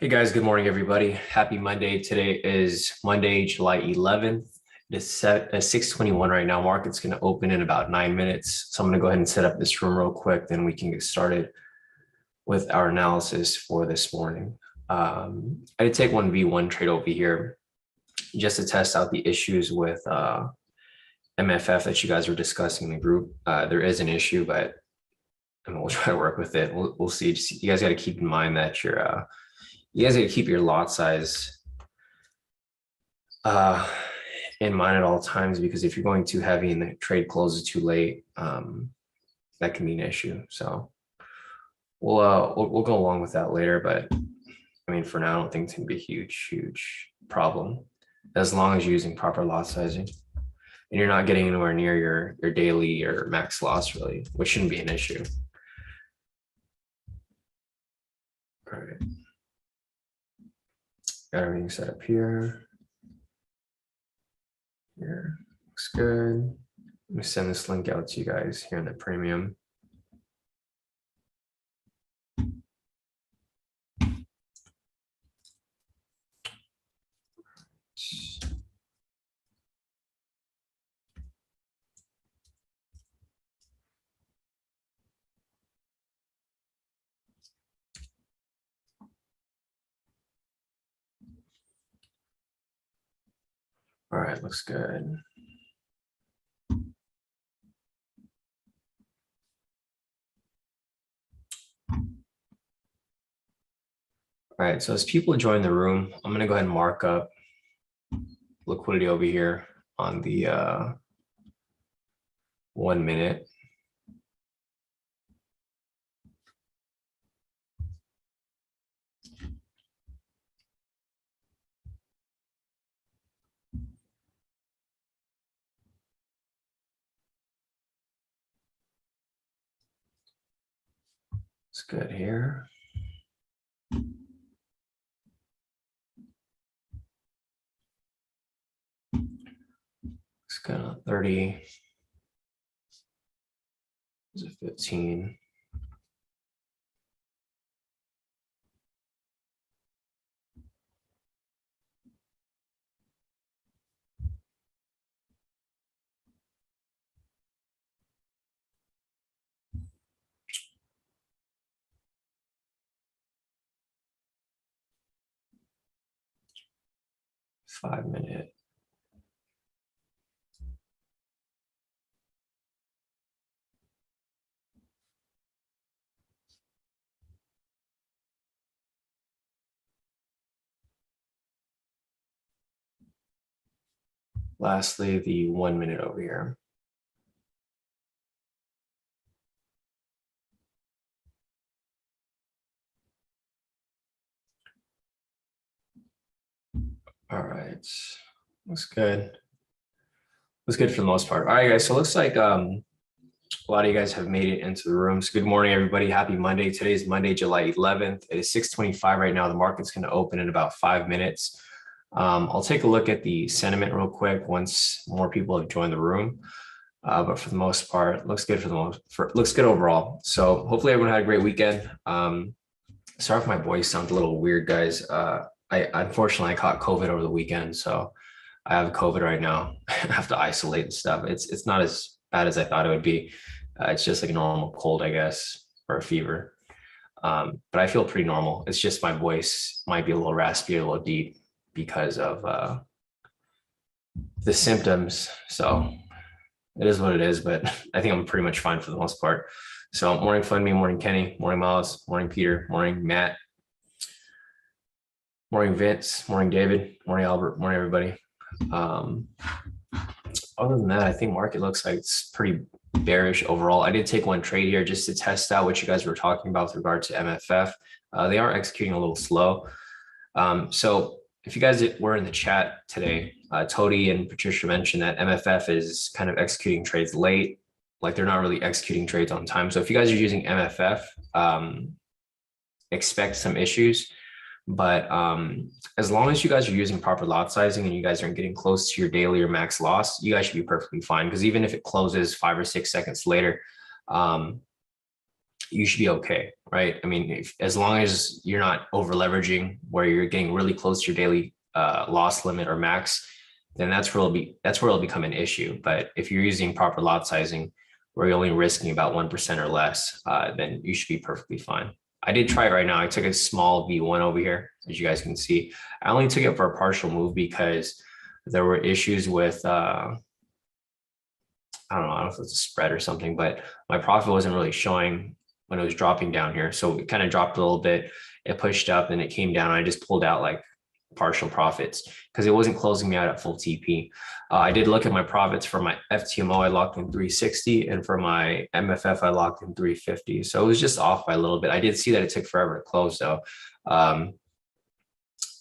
Hey guys, good morning, everybody. Happy Monday. Today is Monday, July 11th. It is set at 6:21 right now. Market's going to open in about 9 minutes. So I'm going to go ahead and set up this room real quick, then we can get started with our analysis for this morning. I did take one V1 trade over here just to test out the issues with MFF that you guys were discussing in the group. There is an issue, but we'll try to work with it. We'll see. You guys got to keep in mind that you guys got to keep your lot size in mind at all times, because if you're going too heavy and the trade closes too late, that can be an issue. So we'll go along with that later, but I mean, for now, I don't think it's gonna be a huge problem as long as you're using proper lot sizing and you're not getting anywhere near your daily or max loss, really, which shouldn't be an issue. All right. Got everything set up here. Here, looks good. Let me send this link out to you guys here in the premium. All right, looks good. All right, so as people join the room, I'm gonna go ahead and mark up liquidity over here on the 1 minute. It's good here. It's good on 30. Is it 15? Five minute. Lastly, the 1 minute over here. All right, looks good. Looks good for the most part. All right, guys. So it looks like a lot of you guys have made it into the room. So good morning, everybody. Happy Monday. Today is Monday, July 11th. It is 6:25 right now. The market's going to open in about 5 minutes. I'll take a look at the sentiment real quick once more people have joined the room. But for the most part, looks good looks good overall. So hopefully everyone had a great weekend. Sorry if my voice sounds a little weird, guys. Unfortunately I caught COVID over the weekend, so I have COVID right now. I have to isolate and stuff. It's not as bad as I thought it would be. It's just like a normal cold, I guess, or a fever. But I feel pretty normal. It's just my voice might be a little raspy, a little deep because of the symptoms. So it is what it is, but I think I'm pretty much fine for the most part. So morning Funmi, morning Kenny, morning Miles, morning Peter, morning Matt, morning Vince, morning David, morning Albert, morning everybody. Other than that, I think market looks like it's pretty bearish overall. I did take one trade here just to test out what you guys were talking about with regard to MFF. They are executing a little slow. So if you guys were in the chat today, Kodi and Patricia mentioned that MFF is kind of executing trades late, like they're not really executing trades on time. So if you guys are using MFF, expect some issues. But as long as you guys are using proper lot sizing and you guys aren't getting close to your daily or max loss, you guys should be perfectly fine. Because even if it closes 5 or 6 seconds later, you should be okay, right? I mean, as long as you're not over leveraging where you're getting really close to your daily loss limit or max, then that's where it'll become an issue. But if you're using proper lot sizing, where you're only risking about 1% or less, then you should be perfectly fine. I did try it right now. I took a small V1 over here, as you guys can see. I only took it for a partial move because there were issues with I don't know if it's a spread or something, but my profit wasn't really showing when it was dropping down here. So it kind of dropped a little bit. It pushed up and it came down. I just pulled out like partial profits because it wasn't closing me out at full TP. I did look at my profits for my FTMO. I locked in 360, and for my MFF, I locked in 350. So it was just off by a little bit. I did see that it took forever to close though.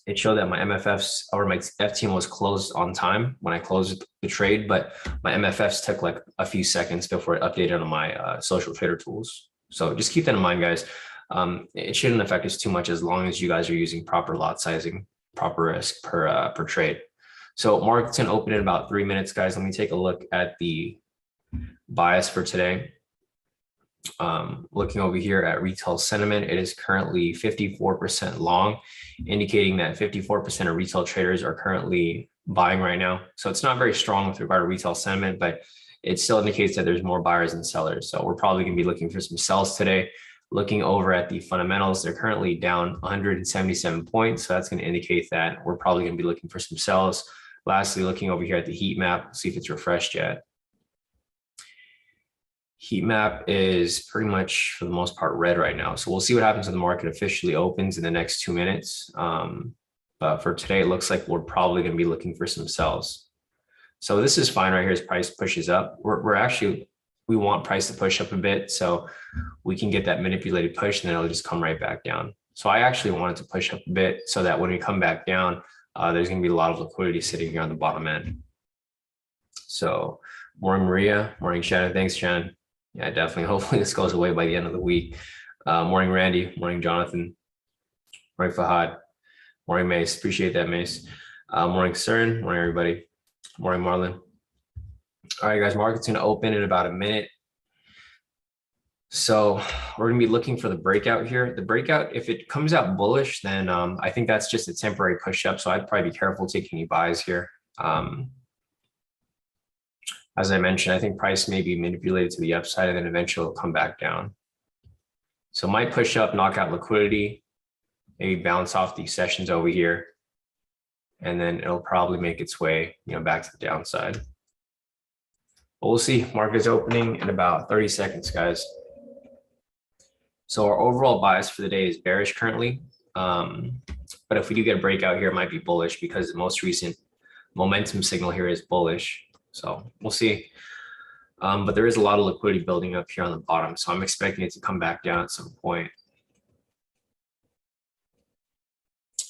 It showed that my MFFs or my FTM was closed on time when I closed the trade, but my MFFs took like a few seconds before it updated on my social trader tools. So just keep that in mind, guys. It shouldn't affect us too much as long as you guys are using proper lot sizing, proper risk per trade. So market's gonna open in about 3 minutes, guys. Let me take a look at the bias for today. Looking over here at retail sentiment, it is currently 54% long, indicating that 54% of retail traders are currently buying right now. So it's not very strong with regard to retail sentiment, but it still indicates that there's more buyers than sellers. So we're probably going to be looking for some sells today. Looking over at the fundamentals, they're currently down 177 points. So that's going to indicate that we're probably going to be looking for some sells. Lastly, looking over here at the heat map, see if it's refreshed yet. Heat map is pretty much for the most part red right now. So we'll see what happens when the market officially opens in the next 2 minutes. But for today, it looks like we're probably going to be looking for some sells. So this is fine right here as price pushes up. We want price to push up a bit so we can get that manipulated push and then it'll just come right back down. So I actually want it to push up a bit so that when we come back down, there's going to be a lot of liquidity sitting here on the bottom end. So morning, Maria. Morning, Shannon. Thanks, Shannon. Yeah, definitely. Hopefully this goes away by the end of the week. Morning, Randy. Morning, Jonathan. Morning, Fahad. Morning, Mace. Appreciate that, Mace. Morning, Cern. Morning, everybody. Morning, Marlon. All right, guys, market's going to open in about a minute. So we're going to be looking for the breakout here. The breakout, if it comes out bullish, then I think that's just a temporary push up. So I'd probably be careful taking any buys here. As I mentioned, I think price may be manipulated to the upside and then eventually it'll come back down. So might push up, knock out liquidity, maybe bounce off these sessions over here, and then it'll probably make its way, back to the downside. But we'll see. Market is opening in about 30 seconds, guys. So our overall bias for the day is bearish currently. But if we do get a breakout here, it might be bullish because the most recent momentum signal here is bullish. So we'll see. But there is a lot of liquidity building up here on the bottom. So I'm expecting it to come back down at some point.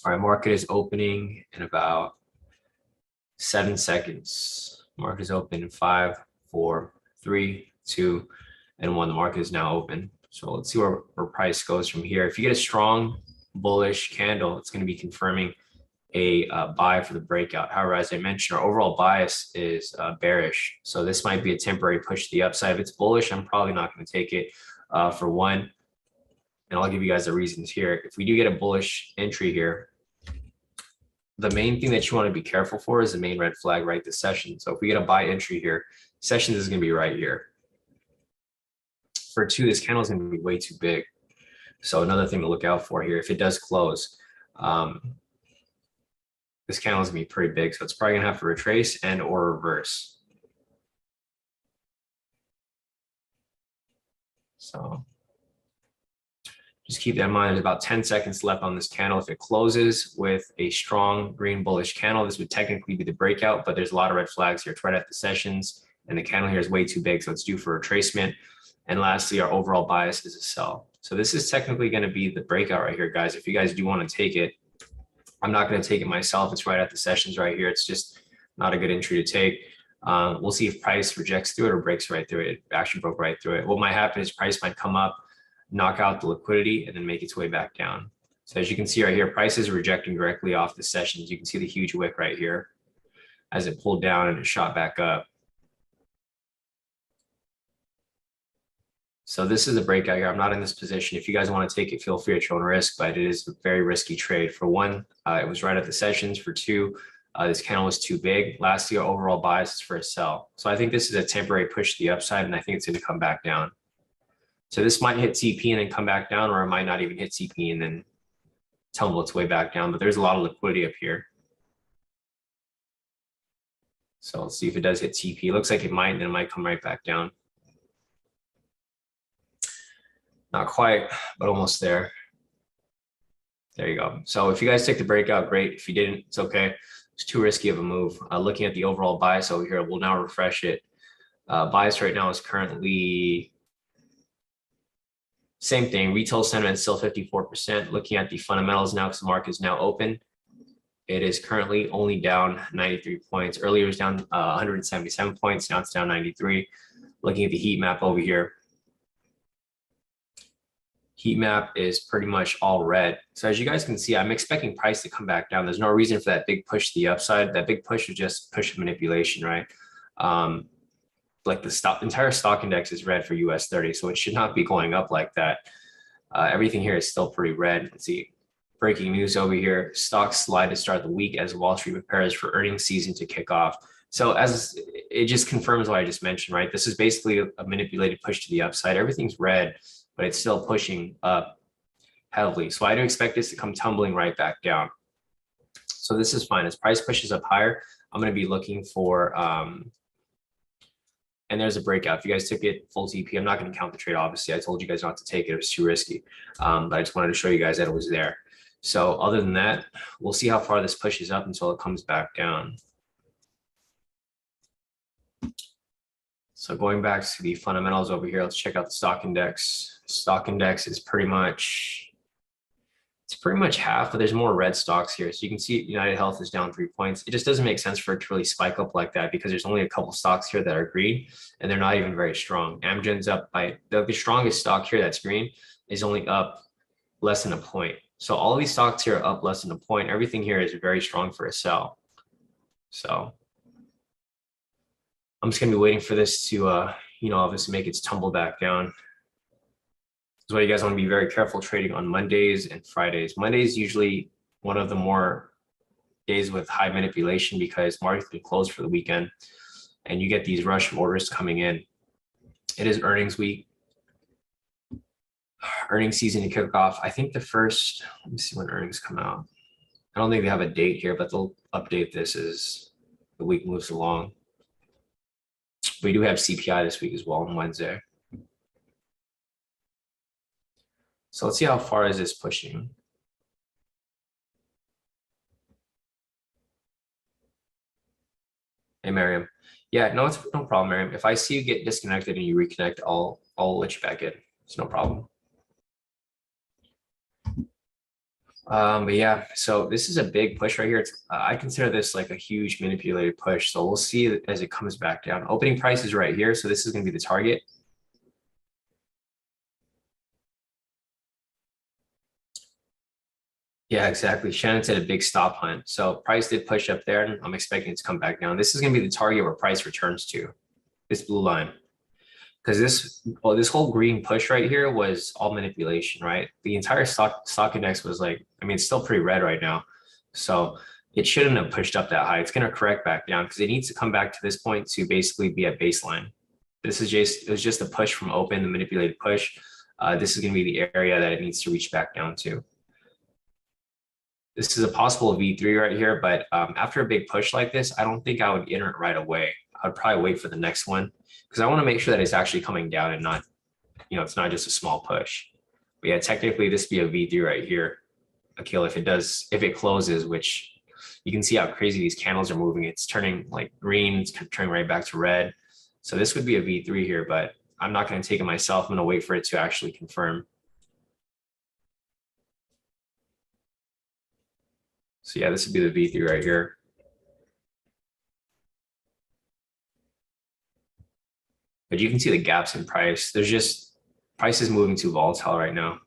All right, market is opening in about 7 seconds. Market is open in 5, 4, 3, 2, and 1. The market is now open. So let's see where price goes from here. If you get a strong bullish candle, it's going to be confirming a buy for the breakout. However, as I mentioned, our overall bias is bearish. So this might be a temporary push to the upside. If it's bullish, I'm probably not going to take it for one. And I'll give you guys the reasons here. If we do get a bullish entry here, the main thing that you want to be careful for is the main red flag, right? The session. So if we get a buy entry here, sessions is going to be right here. For 2, this candle is going to be way too big. So another thing to look out for here, if it does close, this candle is going to be pretty big. So it's probably going to have to retrace and or reverse. So just keep that in mind. There's about 10 seconds left on this candle. If it closes with a strong green bullish candle, this would technically be the breakout, but there's a lot of red flags here. It's right at the sessions, and the candle here is way too big, so it's due for retracement. And lastly, our overall bias is a sell. So this is technically going to be the breakout right here, guys. If you guys do want to take it, I'm not going to take it myself. It's right at the sessions right here. It's just not a good entry to take. We'll see if price rejects through it or breaks right through it. It actually broke right through it. What might happen is price might come up, knock out the liquidity, and then make its way back down. So as you can see right here, price is rejecting directly off the sessions. You can see the huge wick right here as it pulled down and it shot back up. So this is a breakout here. I'm not in this position. If you guys want to take it, feel free at your own risk, but it is a very risky trade. For one, it was right at the sessions. For two, this candle was too big. Lastly, our overall bias is for a sell. So I think this is a temporary push to the upside, and I think it's going to come back down. So this might hit TP and then come back down, or it might not even hit TP and then tumble its way back down. But there's a lot of liquidity up here. So let's see if it does hit TP. It looks like it might, and then it might come right back down. Not quite, but almost there. There you go. So if you guys take the breakout, great. If you didn't, it's okay. It's too risky of a move. Looking at the overall bias over here, we'll now refresh it. Bias right now is currently same thing. Retail sentiment is still 54%. Looking at the fundamentals now, because the market is now open, it is currently only down 93 points. Earlier it was down 177 points. Now it's down 93. Looking at the heat map over here, heat map is pretty much all red. So as you guys can see, I'm expecting price to come back down. There's no reason for that big push to the upside. That big push is just push manipulation, right? Like the entire stock index is red for US30, so it should not be going up like that. Everything here is still pretty red. Let's see. Breaking news over here. Stocks slide to start the week as Wall Street prepares for earnings season to kick off. So as it just confirms what I just mentioned, right? This is basically a manipulated push to the upside. Everything's red, but it's still pushing up heavily. So I do expect this to come tumbling right back down. So this is fine. As price pushes up higher, I'm going to be looking for, and there's a breakout. If you guys took it full TP, I'm not going to count the trade. Obviously, I told you guys not to take it. It was too risky. But I just wanted to show you guys that it was there. So other than that, we'll see how far this pushes up until it comes back down. So going back to the fundamentals over here, let's check out the stock index. Stock index is pretty much half, but there's more red stocks here. So you can see United Health is down 3 points. It just doesn't make sense for it to really spike up like that because there's only a couple stocks here that are green and they're not even very strong. Amgen's up by the strongest stock here that's green is only up less than a point. So all of these stocks here are up less than a point. Everything here is very strong for a sell. So I'm just going to be waiting for this to, obviously make its tumble back down. That's why you guys want to be very careful trading on Mondays and Fridays. Mondays usually one of the more days with high manipulation because markets been closed for the weekend and you get these rush of orders coming in. It is earnings week. Earnings season to kick off. I think the first, let me see when earnings come out. I don't think they have a date here, but they'll update this as the week moves along. We do have CPI this week as well on Wednesday. So let's see how far is this pushing. Hey, Miriam. Yeah, no, it's no problem, Miriam. If I see you get disconnected and you reconnect, I'll let you back in. It's no problem. But yeah, so this is a big push right here. I consider this like a huge manipulated push. So we'll see as it comes back down. Opening price is right here. So this is going to be the target. Yeah, exactly. Shannon said a big stop hunt. So price did push up there and I'm expecting it to come back down. This is going to be the target where price returns to this blue line. Because this whole green push right here was all manipulation, right? The entire stock index was like, I mean, it's still pretty red right now. So it shouldn't have pushed up that high. It's going to correct back down because it needs to come back to this point to basically be at baseline. It was just a push from open, the manipulated push. This is going to be the area that it needs to reach back down to. This is a possible V3 right here, but after a big push like this, I don't think I would enter it right away. I'd probably wait for the next one because I want to make sure that it's actually coming down and not, it's not just a small push. But yeah, technically this would be a V3 right here. Akil, if it closes, which you can see how crazy these candles are moving. It's turning like green, it's turning right back to red. So this would be a V3 here, but I'm not going to take it myself. I'm going to wait for it to actually confirm. So yeah, this would be the V3 right here. But you can see the gaps in price. Price is moving too volatile right now.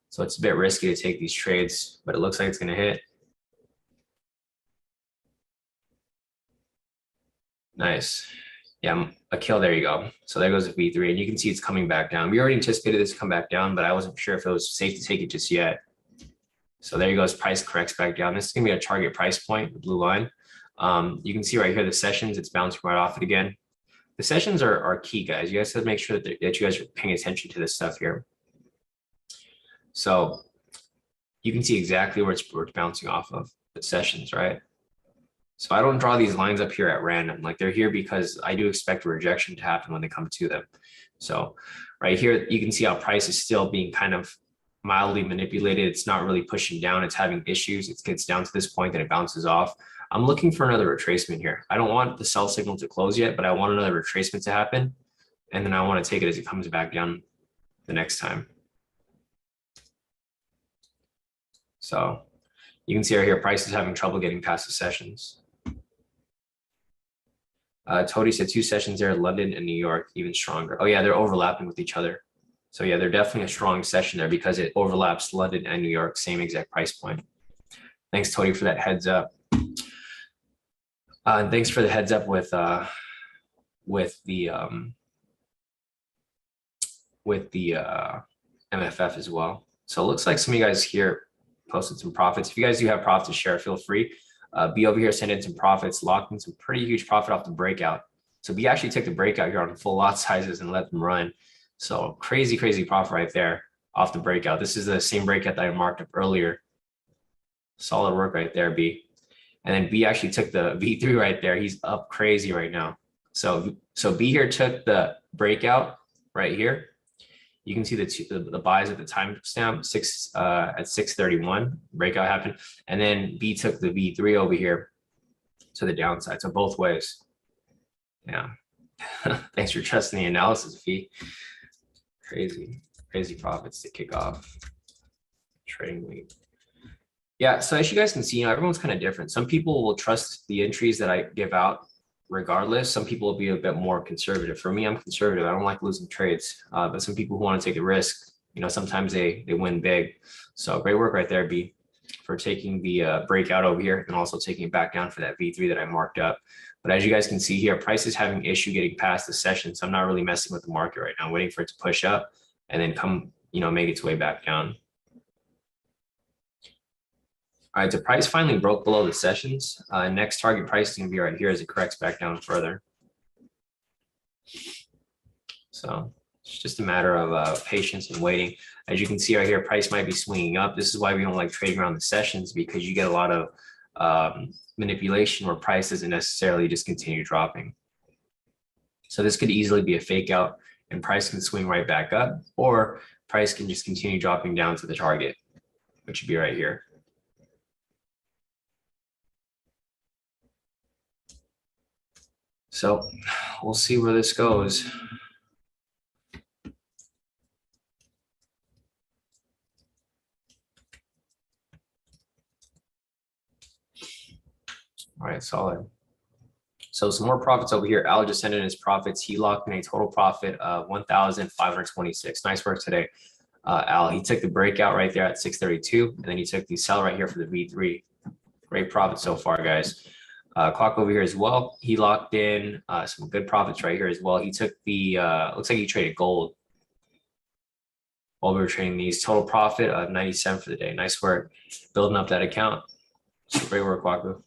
So it's a bit risky to take these trades, but it looks like it's going to hit. Nice. Yeah, a kill. There you go. So there goes the V3, and you can see it's coming back down. We already anticipated this to come back down, but I wasn't sure if it was safe to take it just yet. So there you go. Price corrects back down. This is gonna be a target price point, the blue line. You can see right here the sessions. It's bouncing right off it again. The sessions are key, guys. You guys have to make sure that you guys are paying attention to this stuff here. So you can see exactly where it's bouncing off of the sessions, right? So I don't draw these lines up here at random. Like, they're here because I do expect a rejection to happen when they come to them. So right here, you can see how price is still being kind of mildly manipulated. It's not really pushing down. It's having issues. It gets down to this point and it bounces off. I'm looking for another retracement here. I don't want the sell signal to close yet, but I want another retracement to happen. And then I want to take it as it comes back down the next time. So you can see right here, price is having trouble getting past the sessions. Kodi said 2 sessions there, London and New York, even stronger. Oh yeah, they're overlapping with each other. So yeah, they're definitely a strong session there because it overlaps London and New York, same exact price point. Thanks, Kodi, for that heads up. And thanks for the heads up with the MFF as well. So it looks like some of you guys here posted some profits. If you guys do have profits to share, feel free. B over here sent in some profits, locked in some pretty huge profit off the breakout. So B actually took the breakout here on full lot sizes and let them run. So crazy, crazy profit right there off the breakout. This is the same breakout that I marked up earlier. Solid work right there, B. And then B actually took the V3 right there. He's up crazy right now. So B here took the breakout right here. You can see the buys at the timestamp at 6:31 breakout happened, and then B took the V3 over here to the downside. So both ways. Yeah. Thanks for trusting the analysis, V. Crazy profits to kick off trading week. Yeah. So as you guys can see, everyone's kind of different. Some people will trust the entries that I give out regardless. Some people will be a bit more conservative. For me, I'm conservative. I don't like losing trades, but some people who want to take a risk, sometimes they win big. So great work right there, B, for taking the breakout over here and also taking it back down for that V3 that I marked up. But as you guys can see here, price is having issue getting past the session. So I'm not really messing with the market right now. I'm waiting for it to push up and then come, make its way back down. All right, the price finally broke below the sessions. Next target price is going to be right here as it corrects back down further. So it's just a matter of patience and waiting. As you can see right here, price might be swinging up. This is why we don't like trading around the sessions, because you get a lot of manipulation where price doesn't necessarily just continue dropping. So this could easily be a fake out and price can swing right back up, or price can just continue dropping down to the target, which would be right here. So we'll see where this goes. All right, solid. So some more profits over here. Al just sent in his profits. He locked in a total profit of 1,526. Nice work today, Al. He took the breakout right there at 632, and then he took the sell right here for the V3. Great profit so far, guys. Clock over here as well. He locked in some good profits right here as well. He took the, looks like he traded gold while we were trading these. Total profit of 97 for the day. Nice work building up that account. Great work, Kwaku.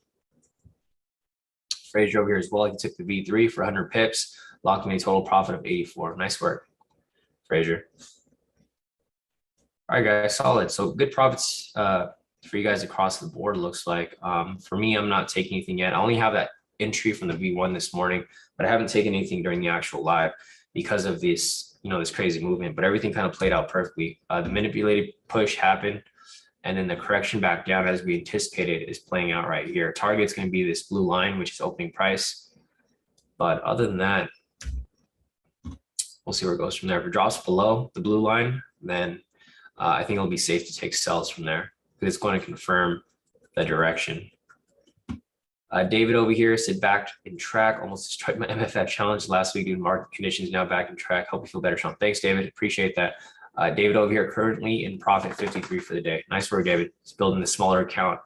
Frazier over here as well. He took the V3 for 100 pips, locked in a total profit of 84. Nice work, Frazier. All right, guys, solid. So good profits for you guys across the board, looks like. For me, I'm not taking anything yet. I only have that entry from the V1 this morning, but I haven't taken anything during the actual live because of this, this crazy movement. But everything kind of played out perfectly. The manipulated push happened, and then the correction back down as we anticipated is playing out right here. Target's going to be this blue line, which is opening price. But other than that, we'll see where it goes from there. If it drops below the blue line, then I think it'll be safe to take sells from there, because it's going to confirm the direction. David over here said back in track, almost destroyed my MFF challenge last week due to market conditions, now back in track. Hope you feel better, Sean. Thanks, David. Appreciate that. David over here currently in profit 53 for the day. Nice work, David. It's building the smaller account.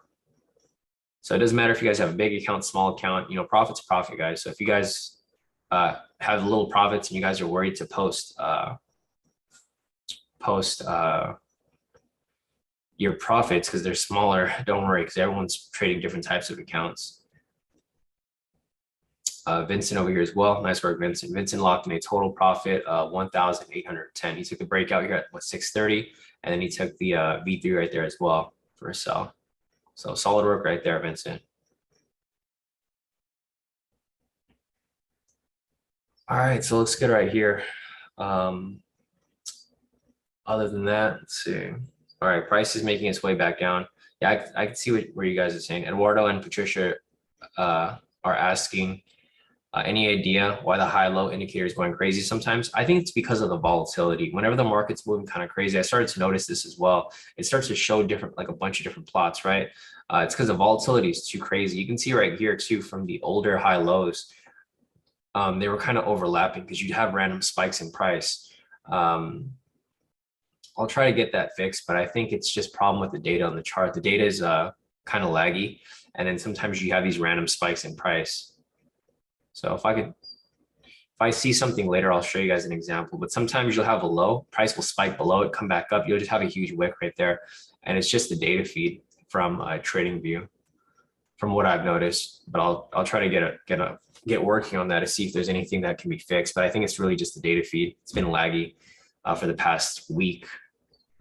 So it doesn't matter if you guys have a big account, small account, profit's profit, guys. So if you guys have little profits and you guys are worried to post your profits because they're smaller, don't worry, because everyone's trading different types of accounts. Vincent over here as well. Nice work, Vincent. Vincent locked in a total profit of 1,810. He took the breakout here at what, 630, and then he took the V3 right there as well for a sell. So solid work right there, Vincent. All right, so looks good right here. Other than that, let's see. All right, price is making its way back down. Yeah, I can see where you guys are saying. Eduardo and Patricia are asking, any idea why the high-low indicator is going crazy sometimes? I think it's because of the volatility. Whenever the market's moving kind of crazy, I started to notice this as well. It starts to show different, like a bunch of different plots, right? It's because the volatility is too crazy. You can see right here too from the older high lows. They were kind of overlapping because you'd have random spikes in price. I'll try to get that fixed, but I think it's just problem with the data on the chart. The data is kind of laggy, and then sometimes you have these random spikes in price. So if I see something later, I'll show you guys an example, but sometimes you'll have a low, price will spike below it, come back up. You'll just have a huge wick right there. And it's just the data feed from TradingView from what I've noticed, but I'll try to get working on that to see if there's anything that can be fixed. But I think it's really just the data feed. It's been laggy for the past week.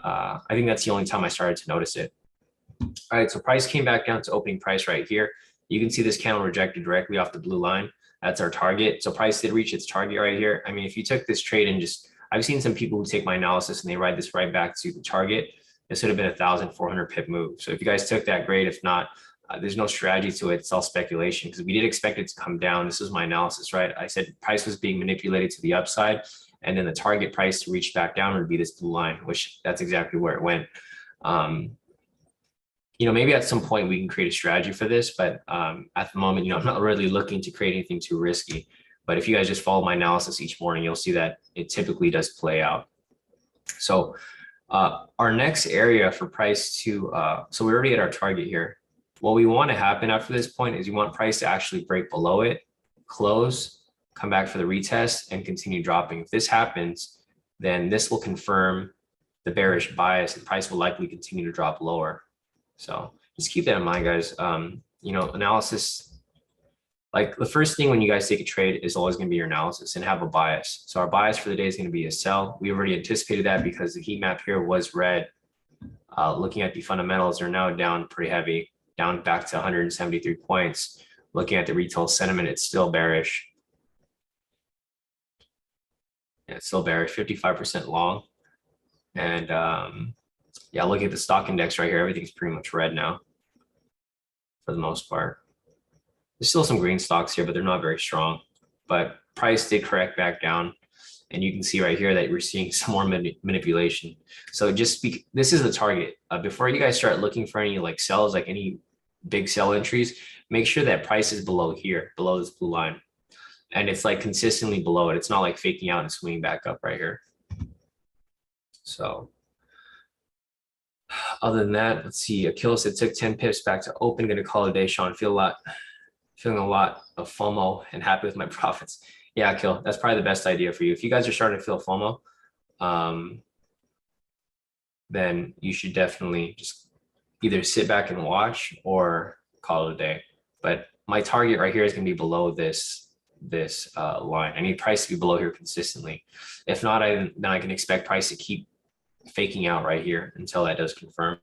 I think that's the only time I started to notice it. All right, so price came back down to opening price right here. You can see this candle rejected directly off the blue line. That's our target. So price did reach its target right here. I mean, if you took this trade and just, I've seen some people who take my analysis and they ride this right back to the target. This would have been 1,400 pip move. So if you guys took that, great. If not, there's no strategy to it. It's all speculation because we did expect it to come down. This is my analysis, right? I said price was being manipulated to the upside, and then the target price to reach back down would be this blue line, which that's exactly where it went. Maybe at some point we can create a strategy for this, but at the moment, I'm not really looking to create anything too risky. But if you guys just follow my analysis each morning, you'll see that it typically does play out. So our next area for price to, so we're already at our target here. What we want to happen after this point is you want price to actually break below it, close, come back for the retest, and continue dropping. If this happens, then this will confirm the bearish bias and price will likely continue to drop lower. So just keep that in mind, guys. Analysis, like the first thing when you guys take a trade is always going to be your analysis and have a bias. So our bias for the day is going to be a sell. We already anticipated that because the heat map here was red. Looking at the fundamentals, they're now down pretty heavy, down back to 173 points. Looking at the retail sentiment, it's still bearish. Yeah, it's still bearish, 55% long. And yeah, look at the stock index right here. Everything's pretty much red now for the most part. There's still some green stocks here, but they're not very strong. But price did correct back down. And you can see right here that we're seeing some more manipulation. So this is the target. Before you guys start looking for any like sells, like any big sell entries, make sure that price is below here, below this blue line. And it's like consistently below it. It's not like faking out and swinging back up right here. So other than that, let's see. Akil said took 10 pips back to open. Gonna call it a day, Sean. Feeling a lot of FOMO and happy with my profits. Yeah, Akil, that's probably the best idea for you. If you guys are starting to feel FOMO, then you should definitely just either sit back and watch or call it a day. But my target right here is gonna be below this line. I need price to be below here consistently. If not, then I can expect price to keep faking out right here until that does confirm.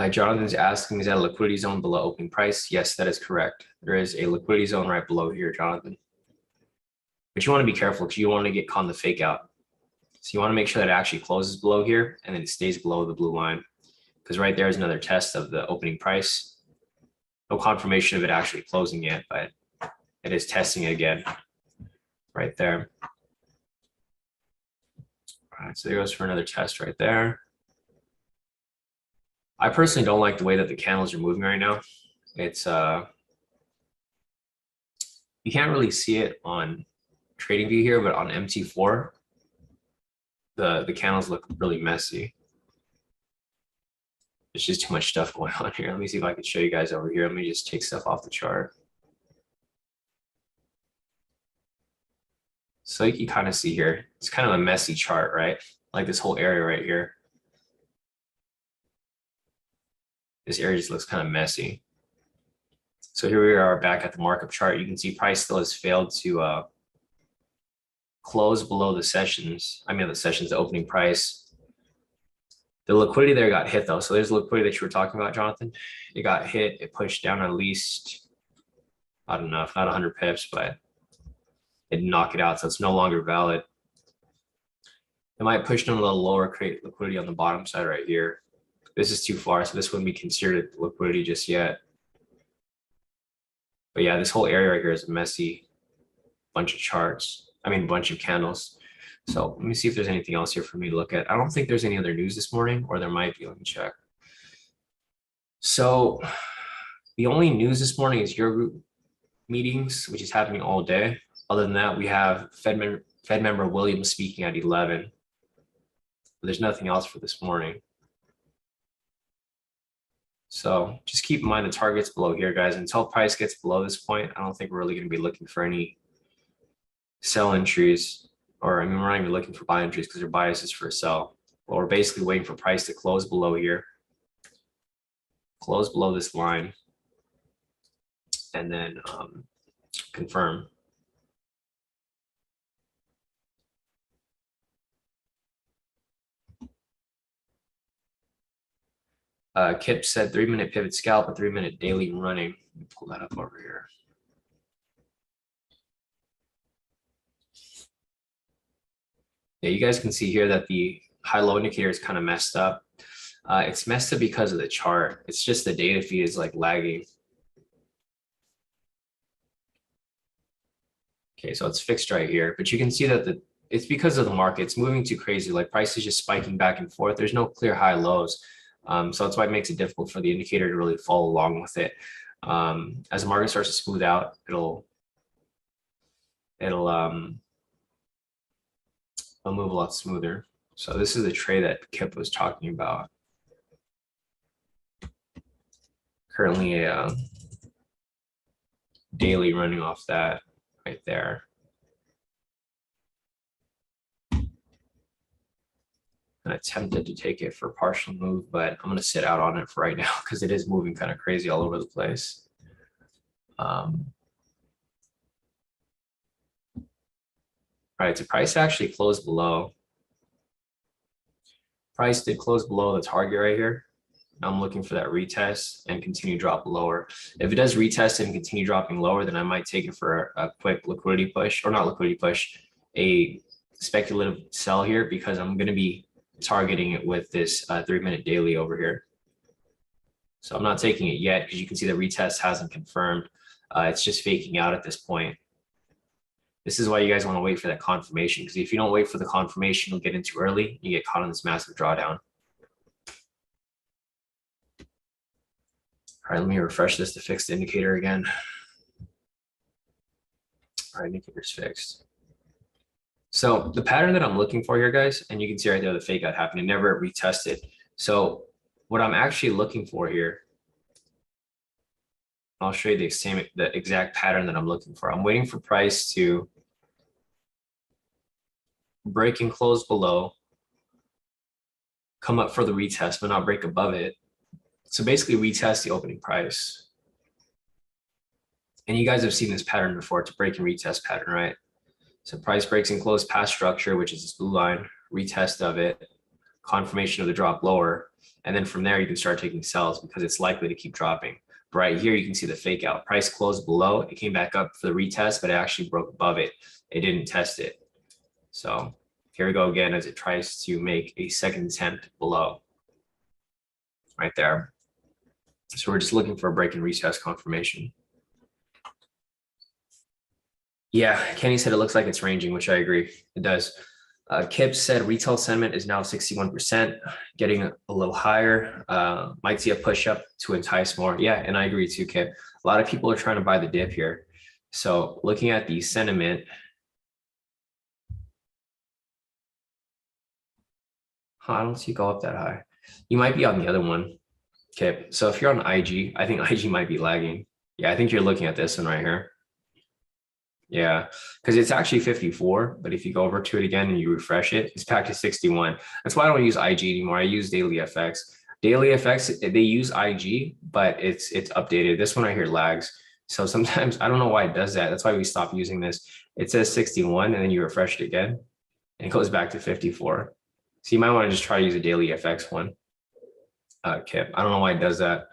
Jonathan's asking, is that a liquidity zone below opening price? Yes, that is correct. There is a liquidity zone right below here, Jonathan. But you want to be careful because you don't want to get caught in the fake out. So you want to make sure that it actually closes below here and then it stays below the blue line. Because right there is another test of the opening price. No confirmation of it actually closing yet, but it is testing it again right there. All right, so there goes for another test right there. I personally don't like the way that the candles are moving right now. It's you can't really see it on TradingView here, but on MT4, the candles look really messy. There's just too much stuff going on here. Let me see if I can show you guys over here. Let me just take stuff off the chart. So you can kind of see here, it's kind of a messy chart, right? Like this whole area right here. This area just looks kind of messy. So here we are back at the markup chart. You can see price still has failed to close below the sessions. I mean, the opening price. The liquidity there got hit though. So there's the liquidity that you were talking about, Jonathan. It got hit. It pushed down at least, I don't know, if not 100 pips, but it didn't knock it out. So it's no longer valid. It might push down a little lower, create liquidity on the bottom side right here. This is too far, so this wouldn't be considered liquidity just yet. But yeah, this whole area right here is a messy bunch of charts. I mean, bunch of candles. So let me see if there's anything else here for me to look at. I don't think there's any other news this morning, or there might be. Let me check. So the only news this morning is your group meetings, which is happening all day. Other than that, we have Fed member Williams speaking at 11. But there's nothing else for this morning. So just keep in mind the targets below here, guys. Until price gets below this point, I don't think we're really going to be looking for any sell entries. Or I mean, we're not even looking for buy entries because their bias is for a sell. Well, we're basically waiting for price to close below here. Close below this line. And then confirm. Kip said 3-minute pivot scalp, a 3-minute daily running. Let me pull that up over here. Yeah, you guys can see here that the high-low indicator is kind of messed up. It's messed up because of the chart. It's just the data feed is like lagging. Okay, so it's fixed right here, but you can see that it's because of the market. It's moving too crazy. Like price is just spiking back and forth. There's no clear high lows. So that's why it makes it difficult for the indicator to really follow along with it. As the market starts to smooth out, it'll move a lot smoother. So this is the trade that Kip was talking about. Currently a daily running off that right there. And I attempted to take it for a partial move, but I'm going to sit out on it for right now because it is moving kind of crazy all over the place. All right, so price actually closed below. Price did close below the target right here. I'm looking for that retest and continue drop lower. If it does retest and continue dropping lower, then I might take it for a quick liquidity push, or not liquidity push, a speculative sell here, because I'm going to be targeting it with this 3-minute daily over here. So I'm not taking it yet because you can see the retest hasn't confirmed. It's just faking out at this point. This is why you guys want to wait for that confirmation, because if you don't wait for the confirmation, you'll get in too early. You get caught on this massive drawdown. All right, let me refresh this to fix the indicator again. All right, indicator's fixed. So the pattern that I'm looking for here, guys, and you can see right there the fake out happened. It never retested. So what I'm actually looking for here, I'll show you the exact pattern that I'm looking for. I'm waiting for price to break and close below, come up for the retest, but not break above it. So basically retest the opening price. And you guys have seen this pattern before. It's a break and retest pattern, right? So price breaks and close past structure, which is this blue line, retest of it, confirmation of the drop lower. And then from there, you can start taking sells because it's likely to keep dropping. But right here, you can see the fake out. Price closed below. It came back up for the retest, but it actually broke above it. It didn't test it. So here we go again as it tries to make a second attempt below. Right there. So we're just looking for a break and retest confirmation. Yeah, Kenny said it looks like it's ranging, which I agree. It does. Kip said retail sentiment is now 61%, getting a little higher. Might see a push up to entice more. Yeah, and I agree too, Kip. A lot of people are trying to buy the dip here. So looking at the sentiment, I don't see it go up that high. You might be on the other one. Okay, so if you're on IG, I think IG might be lagging. Yeah, I think you're looking at this one right here. Yeah, because it's actually 54, but if you go over to it again and you refresh it, it's back to 61. That's why I don't use IG anymore. I use Daily FX. Daily FX, they use IG, but it's updated. This one right here lags. So sometimes I don't know why it does that. That's why we stopped using this. It says 61 and then you refresh it again and it goes back to 54. So you might want to just try to use a Daily FX one. Kip. I don't know why it does that,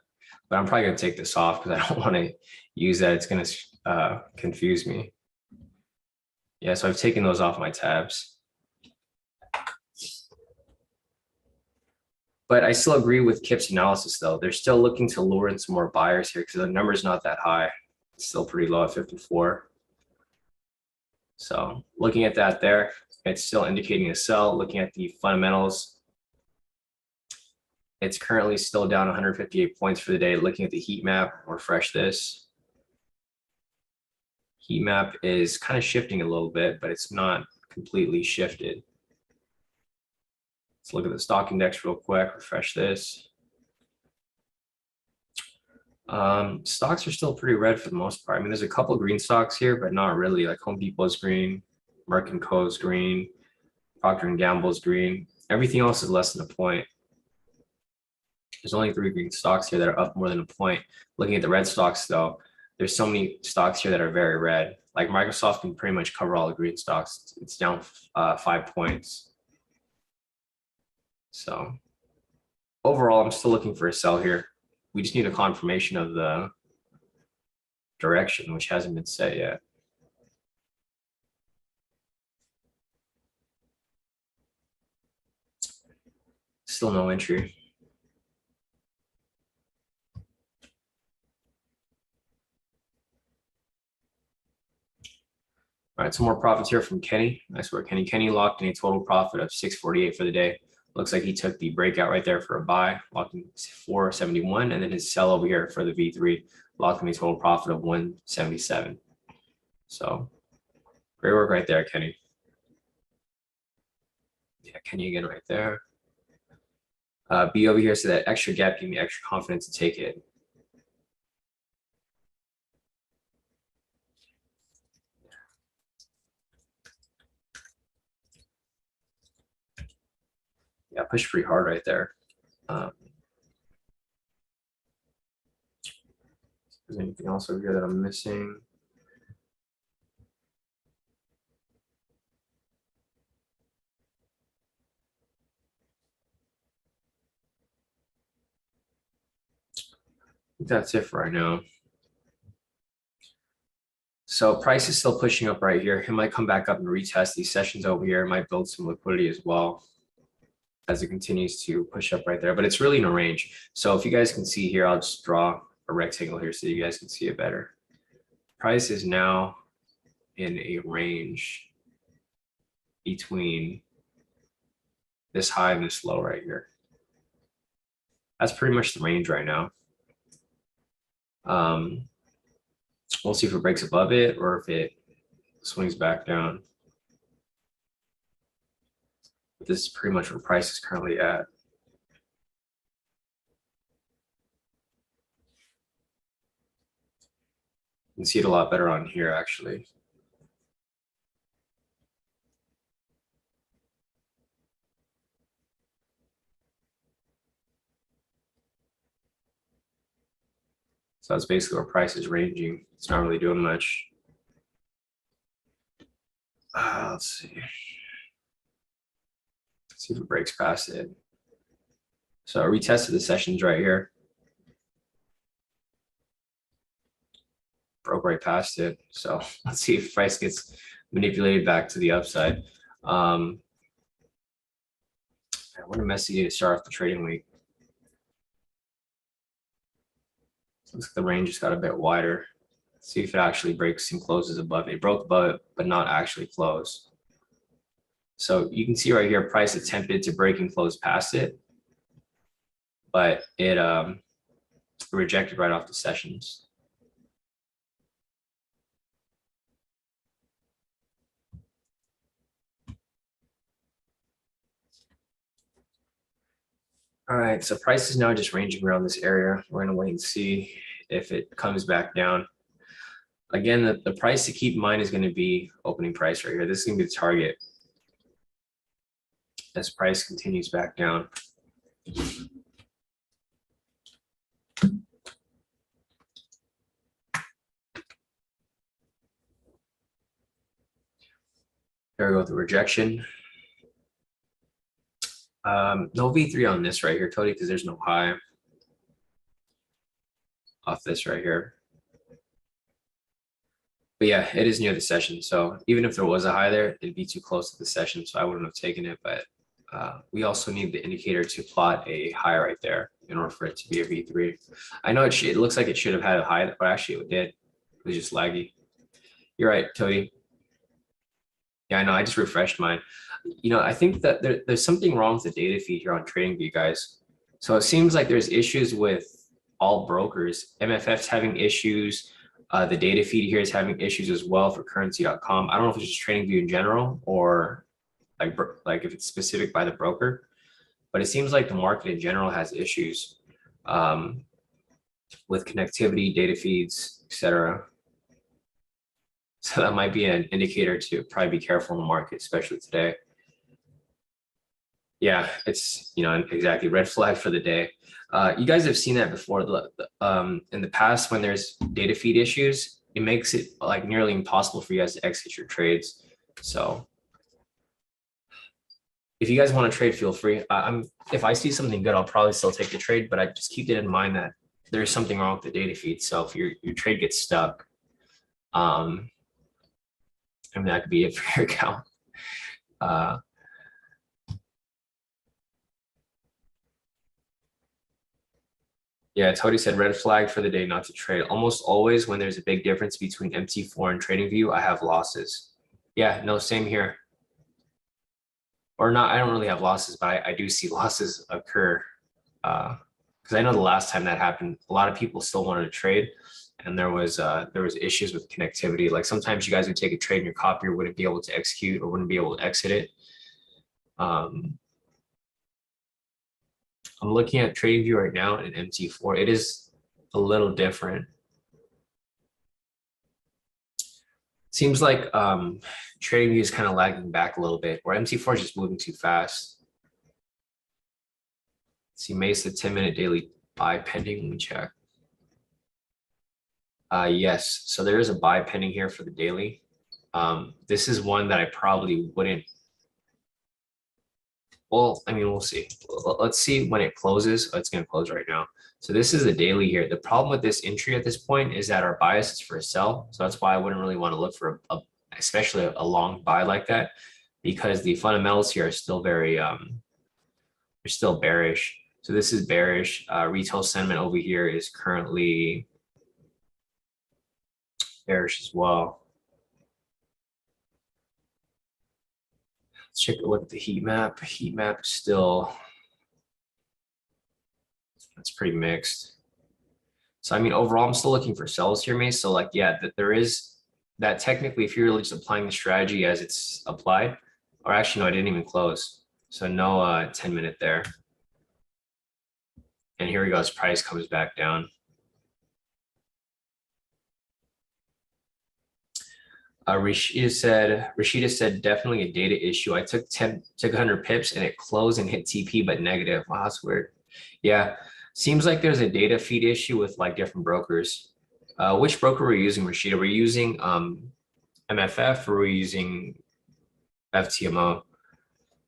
but I'm probably gonna take this off because I don't want to use that. It's gonna confuse me. Yeah, so I've taken those off my tabs. But I still agree with Kip's analysis though. They're still looking to lure in some more buyers here because the number's not that high. It's still pretty low at 54. So looking at that there, it's still indicating a sell. Looking at the fundamentals, it's currently still down 158 points for the day. Looking at the heat map, refresh this. Heat map is kind of shifting a little bit, but it's not completely shifted. Let's look at the stock index real quick, refresh this. Stocks are still pretty red for the most part. I mean, there's a couple green stocks here, but not really. Like Home Depot is green, Merck & Co is green, Procter & Gamble is green. Everything else is less than a point. There's only 3 green stocks here that are up more than a point. Looking at the red stocks though, there's so many stocks here that are very red. Like Microsoft can pretty much cover all the green stocks. It's down 5 points. So overall, I'm still looking for a sell here. We just need a confirmation of the direction, which hasn't been set yet. Still no entry. All right, some more profits here from Kenny. Nice work, Kenny. Kenny locked in a total profit of 648 for the day. Looks like he took the breakout right there for a buy, locked in 471, and then his sell over here for the V3, locked in a total profit of 177. So great work right there, Kenny. Yeah, Kenny again right there. B over here, so that extra gap gave me extra confidence to take it. Yeah, pushed pretty hard right there. Is there anything else over here that I'm missing? I think that's it for right now. So price is still pushing up right here. It might come back up and retest these sessions over here. It might build some liquidity as well as it continues to push up right there, but it's really in a range. So if you guys can see here, I'll just draw a rectangle here so you guys can see it better. Price is now in a range between this high and this low right here. That's pretty much the range right now. We'll see if it breaks above it or if it swings back down. But this is pretty much where price is currently at. You can see it a lot better on here actually. So that's basically where price is ranging. It's not really doing much. Let's see. Let's see if it breaks past it. So I retested the sessions right here. Broke right past it. So let's see if price gets manipulated back to the upside. What a messy day to start off the trading week. Looks like the range just got a bit wider. Let's see if it actually breaks and closes above it. It broke above it, but not actually close. So you can see right here, price attempted to break and close past it, but it rejected right off the sessions. All right, so price is now just ranging around this area. We're gonna wait and see if it comes back down. Again, the price to keep in mind is gonna be opening price right here. This is gonna be the target as price continues back down. There we go with the rejection. No V3 on this right here, Kodi, because there's no high off this right here. But yeah, it is near the session. So even if there was a high there, it'd be too close to the session. So I wouldn't have taken it. But we also need the indicator to plot a high right there in order for it to be a V3. I know it looks like it should have had a high, but actually it did. It was just laggy. You're right, Tony. Yeah, I know. I just refreshed mine. I think that there's something wrong with the data feed here on TradingView, guys. So it seems like there's issues with all brokers. MFF's having issues. The data feed here is having issues as well for currency.com. I don't know if it's just TradingView in general or like if it's specific by the broker, but it seems like the market in general has issues with connectivity, data feeds, etc. So that might be an indicator to probably be careful in the market, especially today. Yeah, it's, exactly red flag for the day. You guys have seen that before. In the past, when there's data feed issues, it makes it like nearly impossible for you guys to exit your trades. So if you guys want to trade, feel free. If I see something good, I'll probably still take the trade, but I just keep it in mind that there's something wrong with the data feed. So if your trade gets stuck, that could be it for your account. Yeah, Tony said red flag for the day not to trade. Almost always when there's a big difference between MT4 and TradingView, I have losses. Yeah, no, same here. Or not, I don't really have losses, but I do see losses occur. Because I know the last time that happened, a lot of people still wanted to trade, and there was issues with connectivity. Like sometimes you guys would take a trade and your copier wouldn't be able to execute or wouldn't be able to exit it. I'm looking at TradingView right now in MT4. It is a little different. Seems like TradingView is kind of lagging back a little bit, or MT4 is just moving too fast. Let's see, Mesa 10-minute daily buy pending. Let me check. Yes, so there is a buy pending here for the daily. This is one that I probably wouldn't. Well, I mean, we'll see. Let's see when it closes. Oh, it's going to close right now. So this is the daily here. The problem with this entry at this point is that our bias is for a sell. So that's why I wouldn't really want to look for especially a long buy like that, because the fundamentals here are still very, they're still bearish. So this is bearish. Retail sentiment over here is currently bearish as well. Let's take a look at the heat map. Heat map is still, that's pretty mixed. So, I mean, overall, I'm still looking for sells here, Mace. So like, yeah, that there is that technically, if you're really just applying the strategy as it's applied, or actually, no, I didn't even close. So no 10-minute there. And here we go, as price comes back down. Rashida said definitely a data issue. I took 100 pips and it closed and hit TP, but negative. Wow, that's weird. Yeah, seems like there's a data feed issue with like different brokers. Which broker were you using, Rashida? Were you using MFF or were you using FTMO?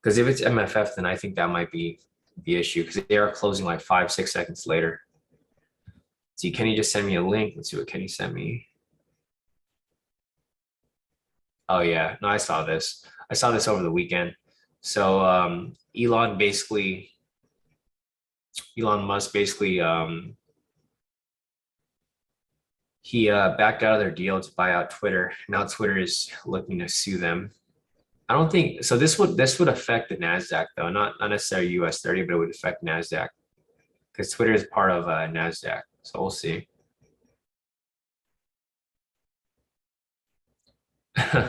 Because if it's MFF, then I think that might be the issue because they are closing like 5-6 seconds later. See, Kenny just sent me a link. Let's see what Kenny sent me. Oh yeah, no, I saw this. I saw this over the weekend. So Elon Musk basically he backed out of their deal to buy out Twitter. Now Twitter is looking to sue them. I don't think so. This would affect the Nasdaq though, not necessarily US30, but it would affect Nasdaq because Twitter is part of Nasdaq. So we'll see.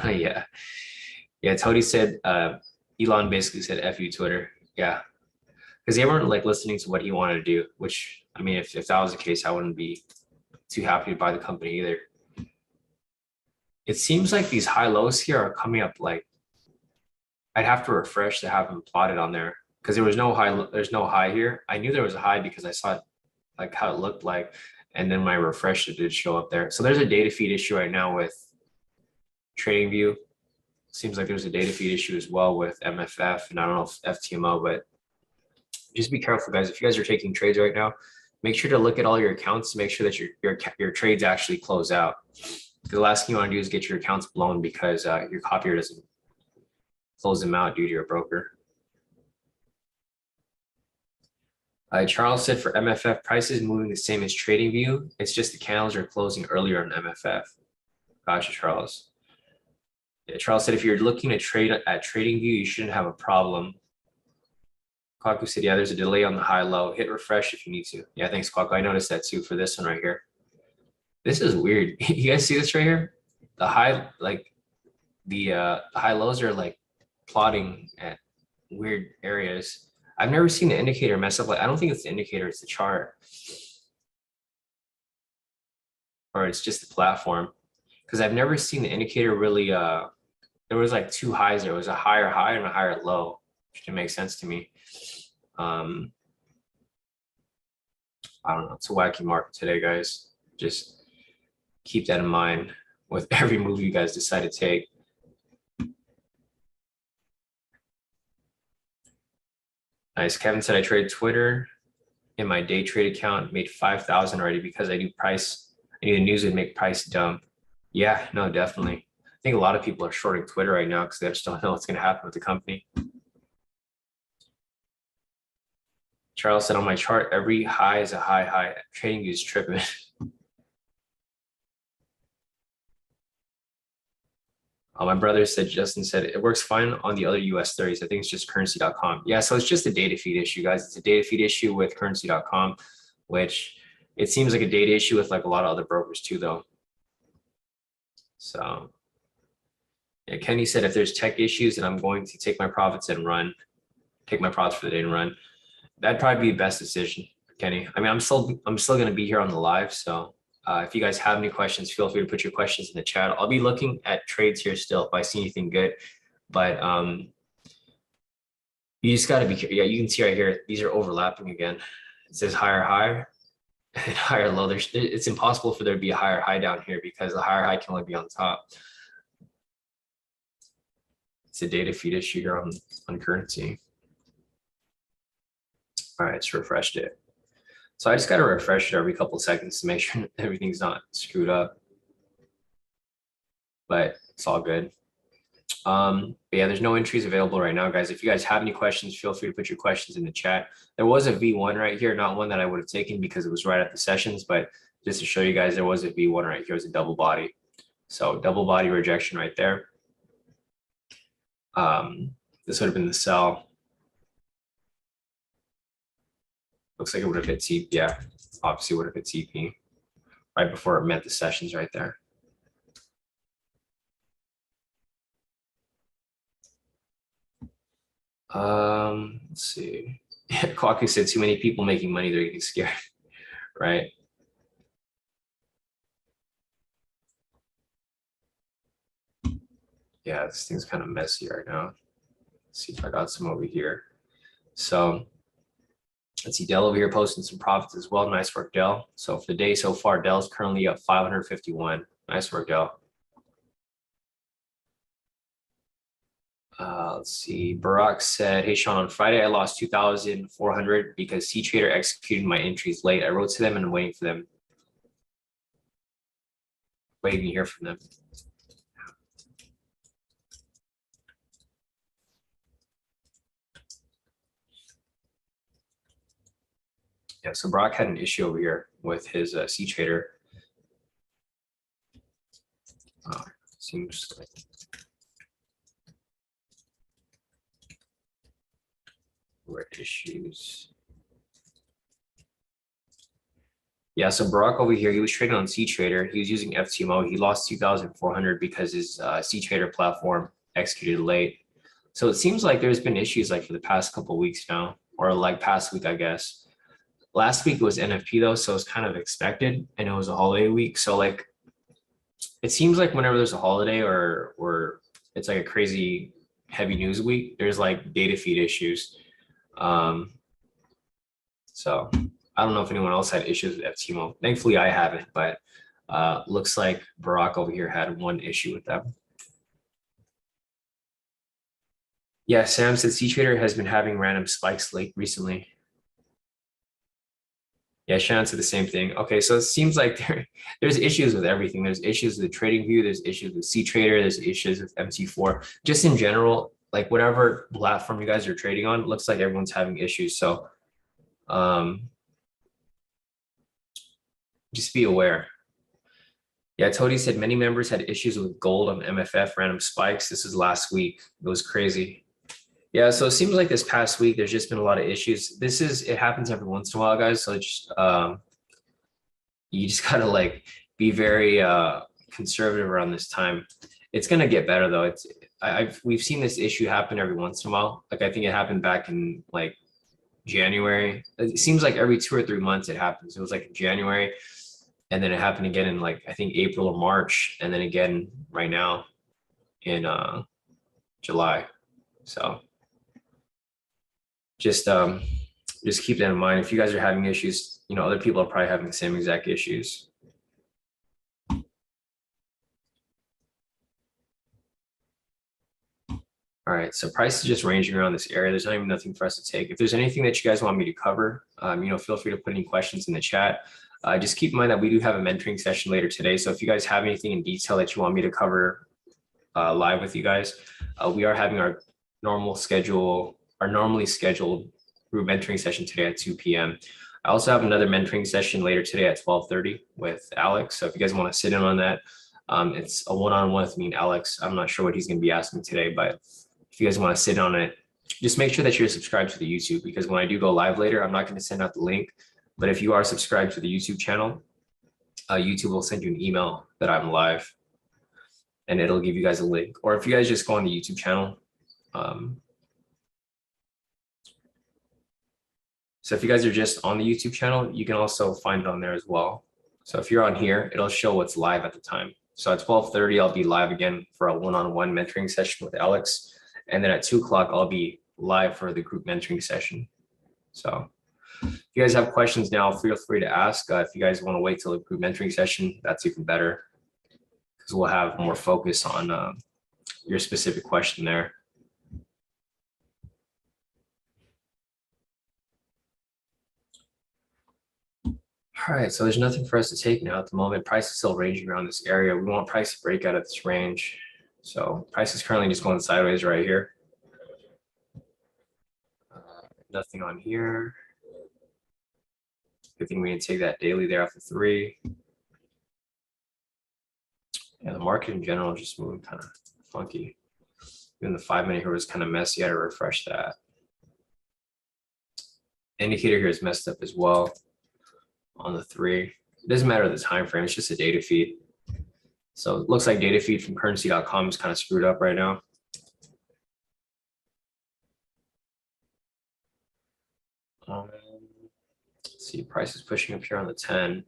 Yeah, yeah. Tony said Elon basically said "F you, Twitter." Yeah. because they weren't like listening to what he wanted to do, which I mean, if that was the case, I wouldn't be too happy to buy the company either. It seems like these high lows here are coming up like I'd have to refresh to have them plotted on there because there was no high. There's no high here. I knew there was a high because I saw it, like how it looked like, and then my refresh did show up there. So there's a data feed issue right now with TradingView. Seems like there's a data feed issue as well with MFF, and I don't know if FTMO, but just be careful, guys. If you guys are taking trades right now, make sure to look at all your accounts to make sure that your trades actually close out. The last thing you want to do is get your accounts blown because your copier doesn't close them out due to your broker. Charles said for MFF prices moving the same as TradingView. It's just the candles are closing earlier on MFF. Gotcha, Charles. Yeah, Charles said if you're looking to trade at TradingView, you shouldn't have a problem. Kwaku said, yeah, there's a delay on the high low. Hit refresh if you need to. Yeah, thanks, Kwaku. I noticed that too for this one right here. This is weird. You guys see this right here? The high, like the high lows are like plotting at weird areas. I've never seen the indicator mess up. Like, I don't think it's the indicator, it's the chart. Or it's just the platform. Because I've never seen the indicator really, there was like two highs. There was a higher high and a higher low, which didn't make sense to me. I don't know. It's a wacky market today, guys. Just keep that in mind with every move you guys decide to take. Nice. Kevin said I traded Twitter in my day trade account, made 5,000 already because I knew the news would make price dump. Yeah, no, definitely. I think a lot of people are shorting Twitter right now because they just don't know what's going to happen with the company. Charles said on my chart, every high is a high. TradingView is tripping. My brother said, Justin said, it works fine on the other US30s. I think it's just currency.com. Yeah, so it's just a data feed issue, guys. It's a data feed issue with currency.com, which it seems like a data issue with like a lot of other brokers too, though. So yeah, Kenny said, if there's tech issues, then I'm going to take my profits and run, take my profits for the day and run. That'd probably be the best decision, Kenny. I mean, I'm still going to be here on the live. So if you guys have any questions, feel free to put your questions in the chat. I'll be looking at trades here still if I see anything good, but you just got to be, yeah, you can see right here, these are overlapping again. It says higher high and higher low. It's impossible for there to be a higher high down here because the higher high can only be on top. It's a data feed issue here on currency. All right, it's refreshed it. So I just got to refresh it every couple of seconds to make sure everything's not screwed up. But it's all good. But yeah, there's no entries available right now, guys. If you guys have any questions, feel free to put your questions in the chat. There was a V1 right here, not one that I would have taken because it was right at the sessions, but just to show you guys, there was a V1 right here. It was a double body. So double body rejection right there. This would have been the sell. Looks like it would have hit TP. Yeah, obviously would have hit TP right before it met the sessions right there. Let's see. Kwaku said too many people making money, they're getting scared, right? Yeah, this thing's kind of messy right now. Let's see if I got some over here. So let's see, Dell over here posting some profits as well. Nice work, Dell. So for the day so far, Dell's currently up 551. Nice work, Dell. Let's see. Barack said, hey, Sean, on Friday, I lost 2,400 because C-Trader executed my entries late. I wrote to them and I'm waiting for them. Waiting to hear from them. Yeah, so Brock had an issue over here with his C-Trader. Seems like where issues. Yeah, so Barack over here, he was trading on C-Trader. He was using FTMO. He lost 2,400 because his C-Trader platform executed late. So it seems like there's been issues like for the past couple of weeks now, or like past week, I guess. Last week was NFP though, so it's kind of expected, and it was a holiday week. So like, it seems like whenever there's a holiday or it's like a crazy heavy news week, there's like data feed issues. Um, so I don't know if anyone else had issues with FTMO. Thankfully, I haven't, but looks like Barack over here had one issue with them. Yeah, Sam said C-Trader has been having random spikes late recently. Yeah, Shannon said the same thing. Okay, so it seems like there's issues with everything. There's issues with trading view, there's issues with C-Trader, there's issues with MT4. Just in general, like whatever platform you guys are trading on, looks like everyone's having issues. So just be aware. Yeah, Tony said many members had issues with gold on MFF random spikes. This is last week. It was crazy. Yeah, so it seems like this past week there's just been a lot of issues. It happens every once in a while, guys. So it's you just gotta like be very conservative around this time. It's gonna get better though. We've seen this issue happen every once in a while. Like I think it happened back in like January. It seems like every 2 or 3 months it happens. It was like in January, and then it happened again in like I think April or March, and then again right now in July. So just keep that in mind. If you guys are having issues, you know, other people are probably having the same exact issues. All right, so price is just ranging around this area. There's not even nothing for us to take. If there's anything that you guys want me to cover, you know, feel free to put any questions in the chat. Just keep in mind that we do have a mentoring session later today. So if you guys have anything in detail that you want me to cover live with you guys, we are having our normally scheduled group mentoring session today at 2 p.m. I also have another mentoring session later today at 12:30 with Alex. So if you guys want to sit in on that, it's a one-on-one with me and Alex. I'm not sure what he's going to be asking today, but if you guys want to sit on it, just make sure that you're subscribed to the YouTube, because when I do go live later, I'm not going to send out the link. But if you are subscribed to the YouTube channel, YouTube will send you an email that I'm live, and it'll give you guys a link. Or if you guys just go on the YouTube channel, so if you guys are just on the YouTube channel, you can also find it on there as well. So if you're on here, it'll show what's live at the time. So at 12:30, I'll be live again for a one-on-one mentoring session with Alex. And then at 2 o'clock, I'll be live for the group mentoring session. So if you guys have questions now, feel free to ask. If you guys want to wait till the group mentoring session, that's even better, because we'll have more focus on your specific question there. All right, so there's nothing for us to take now at the moment. Price is still ranging around this area. We want price to break out of this range. So price is currently just going sideways right here. Nothing on here. Good thing we can take that daily there after 3. Yeah, the market in general is just moving kind of funky. Even the 5-minute here was kind of messy. I had to refresh that. Indicator here is messed up as well on the 3. It doesn't matter the time frame, it's just a data feed. So it looks like data feed from currency.com is kind of screwed up right now. Let's see, price is pushing up here on the 10.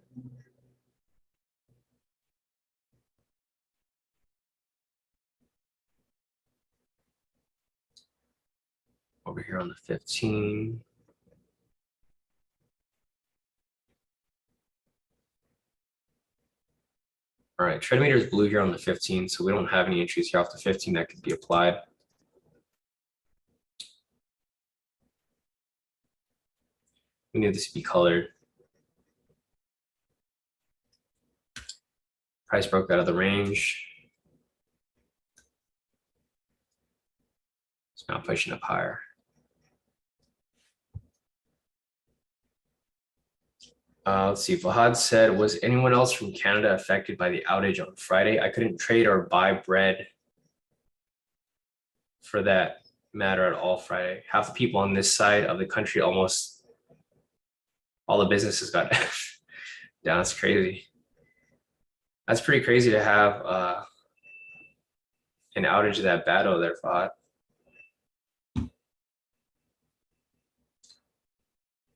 Over here on the 15. All right, trade meter is blue here on the 15, so we don't have any entries here off the 15 that could be applied. We need this to be colored. Price broke out of the range. It's now pushing up higher. Let's see, Fahad said, was anyone else from Canada affected by the outage on Friday? I couldn't trade or buy bread for that matter at all Friday. Half the people on this side of the country, almost all the businesses got down. That's crazy. That's pretty crazy to have an outage that bad over there, Fahad.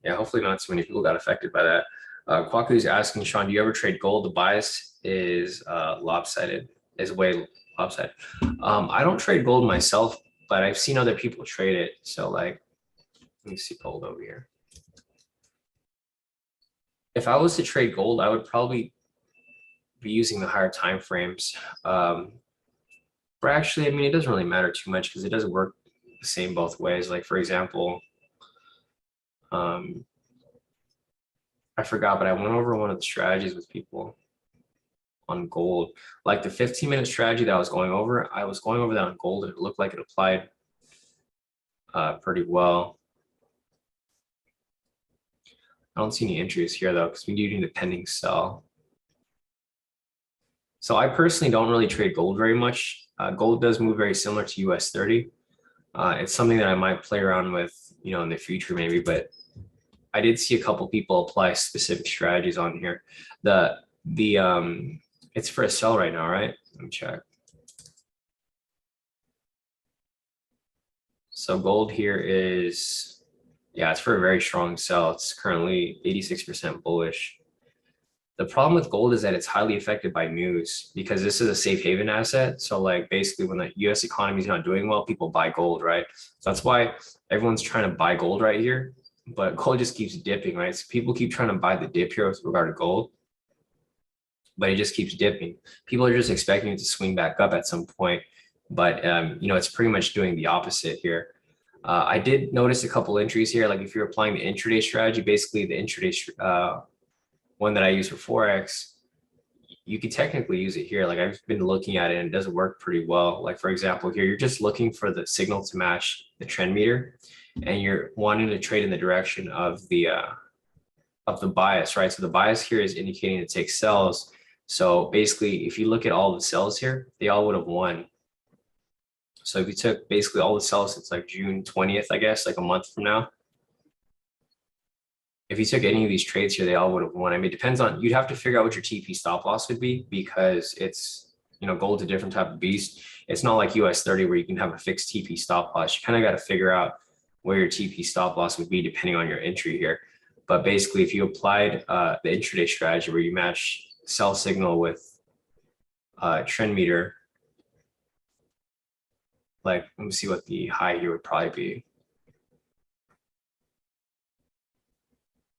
Yeah, hopefully not too many people got affected by that. Kwaku is asking, Sean, do you ever trade gold? The bias is lopsided, is way lopsided. I don't trade gold myself, but I've seen other people trade it. So like, let me see gold over here. If I was to trade gold, I would probably be using the higher time frames. But actually, I mean, it doesn't really matter too much because it doesn't work the same both ways. Like for example, I forgot, but I went over one of the strategies with people on gold. Like the 15-minute strategy that I was going over that on gold, and it looked like it applied pretty well. I don't see any entries here though, because we do need a pending sell. So I personally don't really trade gold very much. Gold does move very similar to US30. It's something that I might play around with, you know, in the future maybe, but I did see a couple people apply specific strategies on here. It's for a sell right now, right? Let me check. So gold here is, yeah, it's for a very strong sell. It's currently 86% bullish. The problem with gold is that it's highly affected by news because this is a safe haven asset. So like basically when the US economy is not doing well, people buy gold, right? So that's why everyone's trying to buy gold right here, but gold just keeps dipping, right? So people keep trying to buy the dip here with regard to gold, but it just keeps dipping. People are just expecting it to swing back up at some point, but you know, it's pretty much doing the opposite here. I did notice a couple entries here. Like if you're applying the intraday strategy, basically the intraday one that I use for forex, you could technically use it here. Like I've been looking at it and it does work pretty well. Like for example, here you're just looking for the signal to match the trend meter, and you're wanting to trade in the direction of the bias, right? So the bias here is indicating to take sells. So basically, if you look at all the sells here, they all would have won. So if you took basically all the sells, it's like June 20th, I guess, like a month from now. If you took any of these trades here, they all would have won. I mean, it depends on, you'd have to figure out what your TP stop loss would be because it's, you know, gold's a different type of beast. It's not like US30 where you can have a fixed TP stop loss. You kind of got to figure out where your TP stop loss would be depending on your entry here. But basically, if you applied the intraday strategy where you match sell signal with trend meter, like, let me see what the high here would probably be.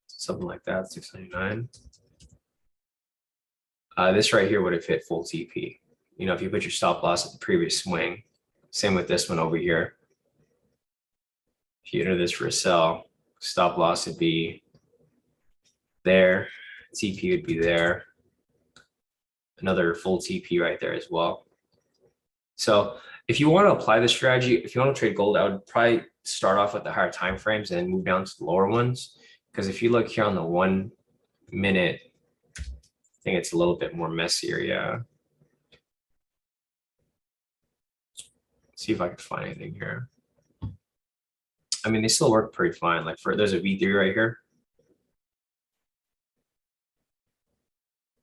Something like that, 699. This right here would have hit full TP. You know, if you put your stop loss at the previous swing, same with this one over here. If you enter this for a sell, stop loss would be there, TP would be there, another full TP right there as well. So if you want to apply this strategy, if you want to trade gold, I would probably start off with the higher time frames and then move down to the lower ones. Because if you look here on the 1 minute, I think it's a little bit more messier. Yeah. Let's see if I can find anything here. I mean, they still work pretty fine. Like there's a V3 right here.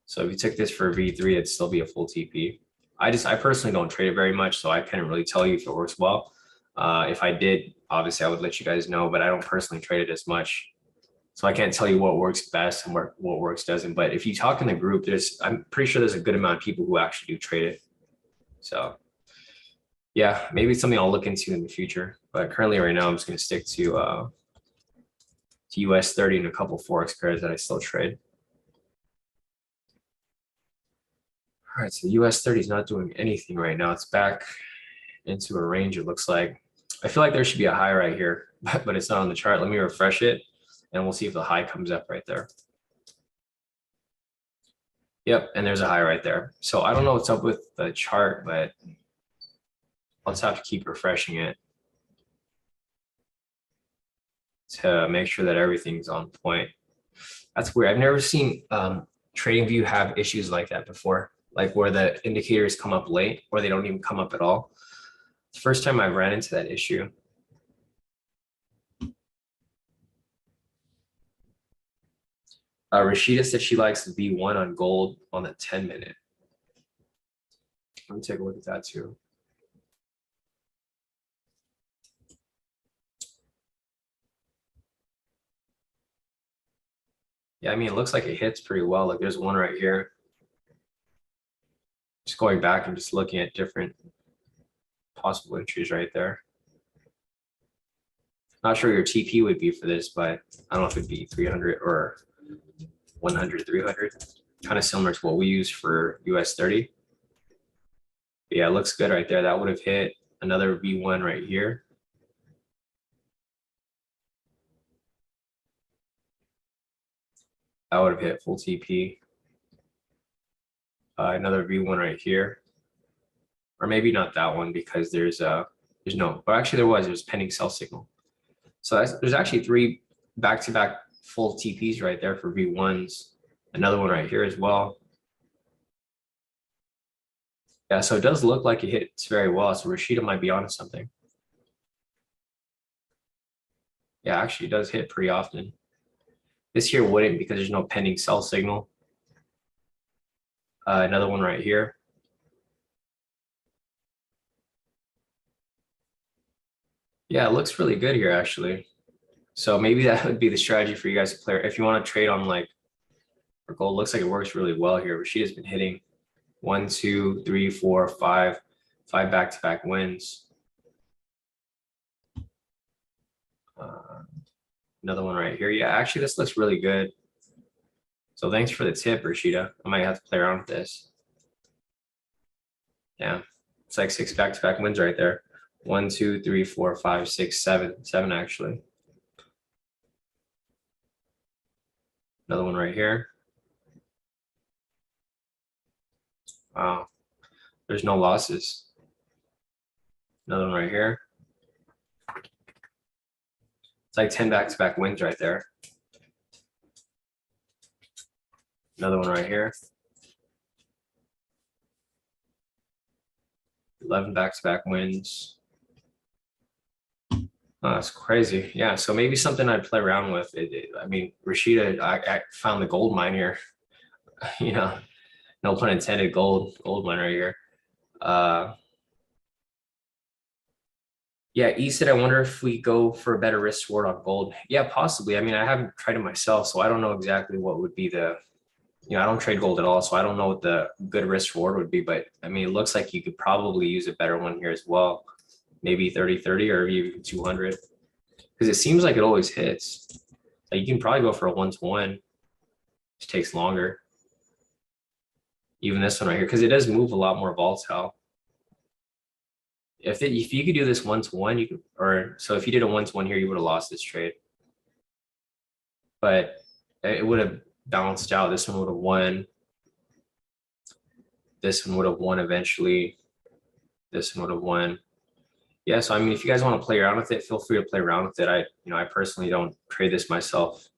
So if you took this for a V3, it'd still be a full TP. I personally don't trade it very much, so I can't really tell you if it works well. If I did, obviously I would let you guys know, but I don't personally trade it as much. So I can't tell you what works best and what works doesn't. But if you talk in the group, I'm pretty sure there's a good amount of people who actually do trade it. So yeah, maybe it's something I'll look into in the future. But currently right now, I'm just going to stick to US30 and a couple forex pairs that I still trade. All right, so US30 is not doing anything right now. It's back into a range, it looks like. I feel like there should be a high right here, but it's not on the chart. Let me refresh it, and we'll see if the high comes up right there. Yep, and there's a high right there. So I don't know what's up with the chart, but I'll just have to keep refreshing it to make sure that everything's on point. That's weird. I've never seen TradingView have issues like that before, like where the indicators come up late or they don't even come up at all. It's the first time I've ran into that issue. Rashida said she likes V1 on gold on the 10-minute. Let me take a look at that too. Yeah, I mean, it looks like it hits pretty well. Like there's one right here. Just going back and just looking at different possible entries right there. Not sure your TP would be for this, but I don't know if it'd be 300 or 100, 300. Kind of similar to what we use for US30. But yeah, it looks good right there. That would have hit another V1 right here. That would have hit full TP. Another V1 right here. Or maybe not that one because there's no, but actually there's pending sell signal. So there's actually three back-to-back full TPs right there for V1s. Another one right here as well. Yeah, so it does look like it hits very well. So Rashida might be onto something. Yeah, actually it does hit pretty often. This here wouldn't because there's no pending sell signal. Another one right here. Yeah, it looks really good here actually. So maybe that would be the strategy for you guys to play. If you want to trade on like for gold, looks like it works really well here. Rashida's been hitting 1, 2, 3, 4, 5 back-to-back wins. Another one right here. Yeah, actually this looks really good. So thanks for the tip, Rashida. I might have to play around with this. Yeah, it's like 6 back-to-back wins right there. 1, 2, 3, 4, 5, 6, 7. 7 actually. Another one right here. Wow, there's no losses. Another one right here. It's like 10 back-to-back wins right there. Another one right here. 11 back-to-back wins. Oh, that's crazy. Yeah, so maybe something I'd play around with. I mean, Rashida, I found the gold mine here. You know, no pun intended, gold mine right here. Yeah, E said, I wonder if we go for a better risk reward on gold. Yeah, possibly. I mean, I haven't tried it myself, so I don't know exactly what would be I don't trade gold at all, so I don't know what the good risk reward would be. But I mean, it looks like you could probably use a better one here as well. Maybe 30-30 or even 200. Because it seems like it always hits. Like you can probably go for a 1-to-1. Just takes longer. Even this one right here, because it does move a lot more volatile. If you could do this 1-to-1, you could, or so if you did a 1-to-1 here, you would have lost this trade. But it would have balanced out. This one would have won. This one would have won eventually. This one would have won. Yeah, so I mean, if you guys want to play around with it, feel free to play around with it. I personally don't trade this myself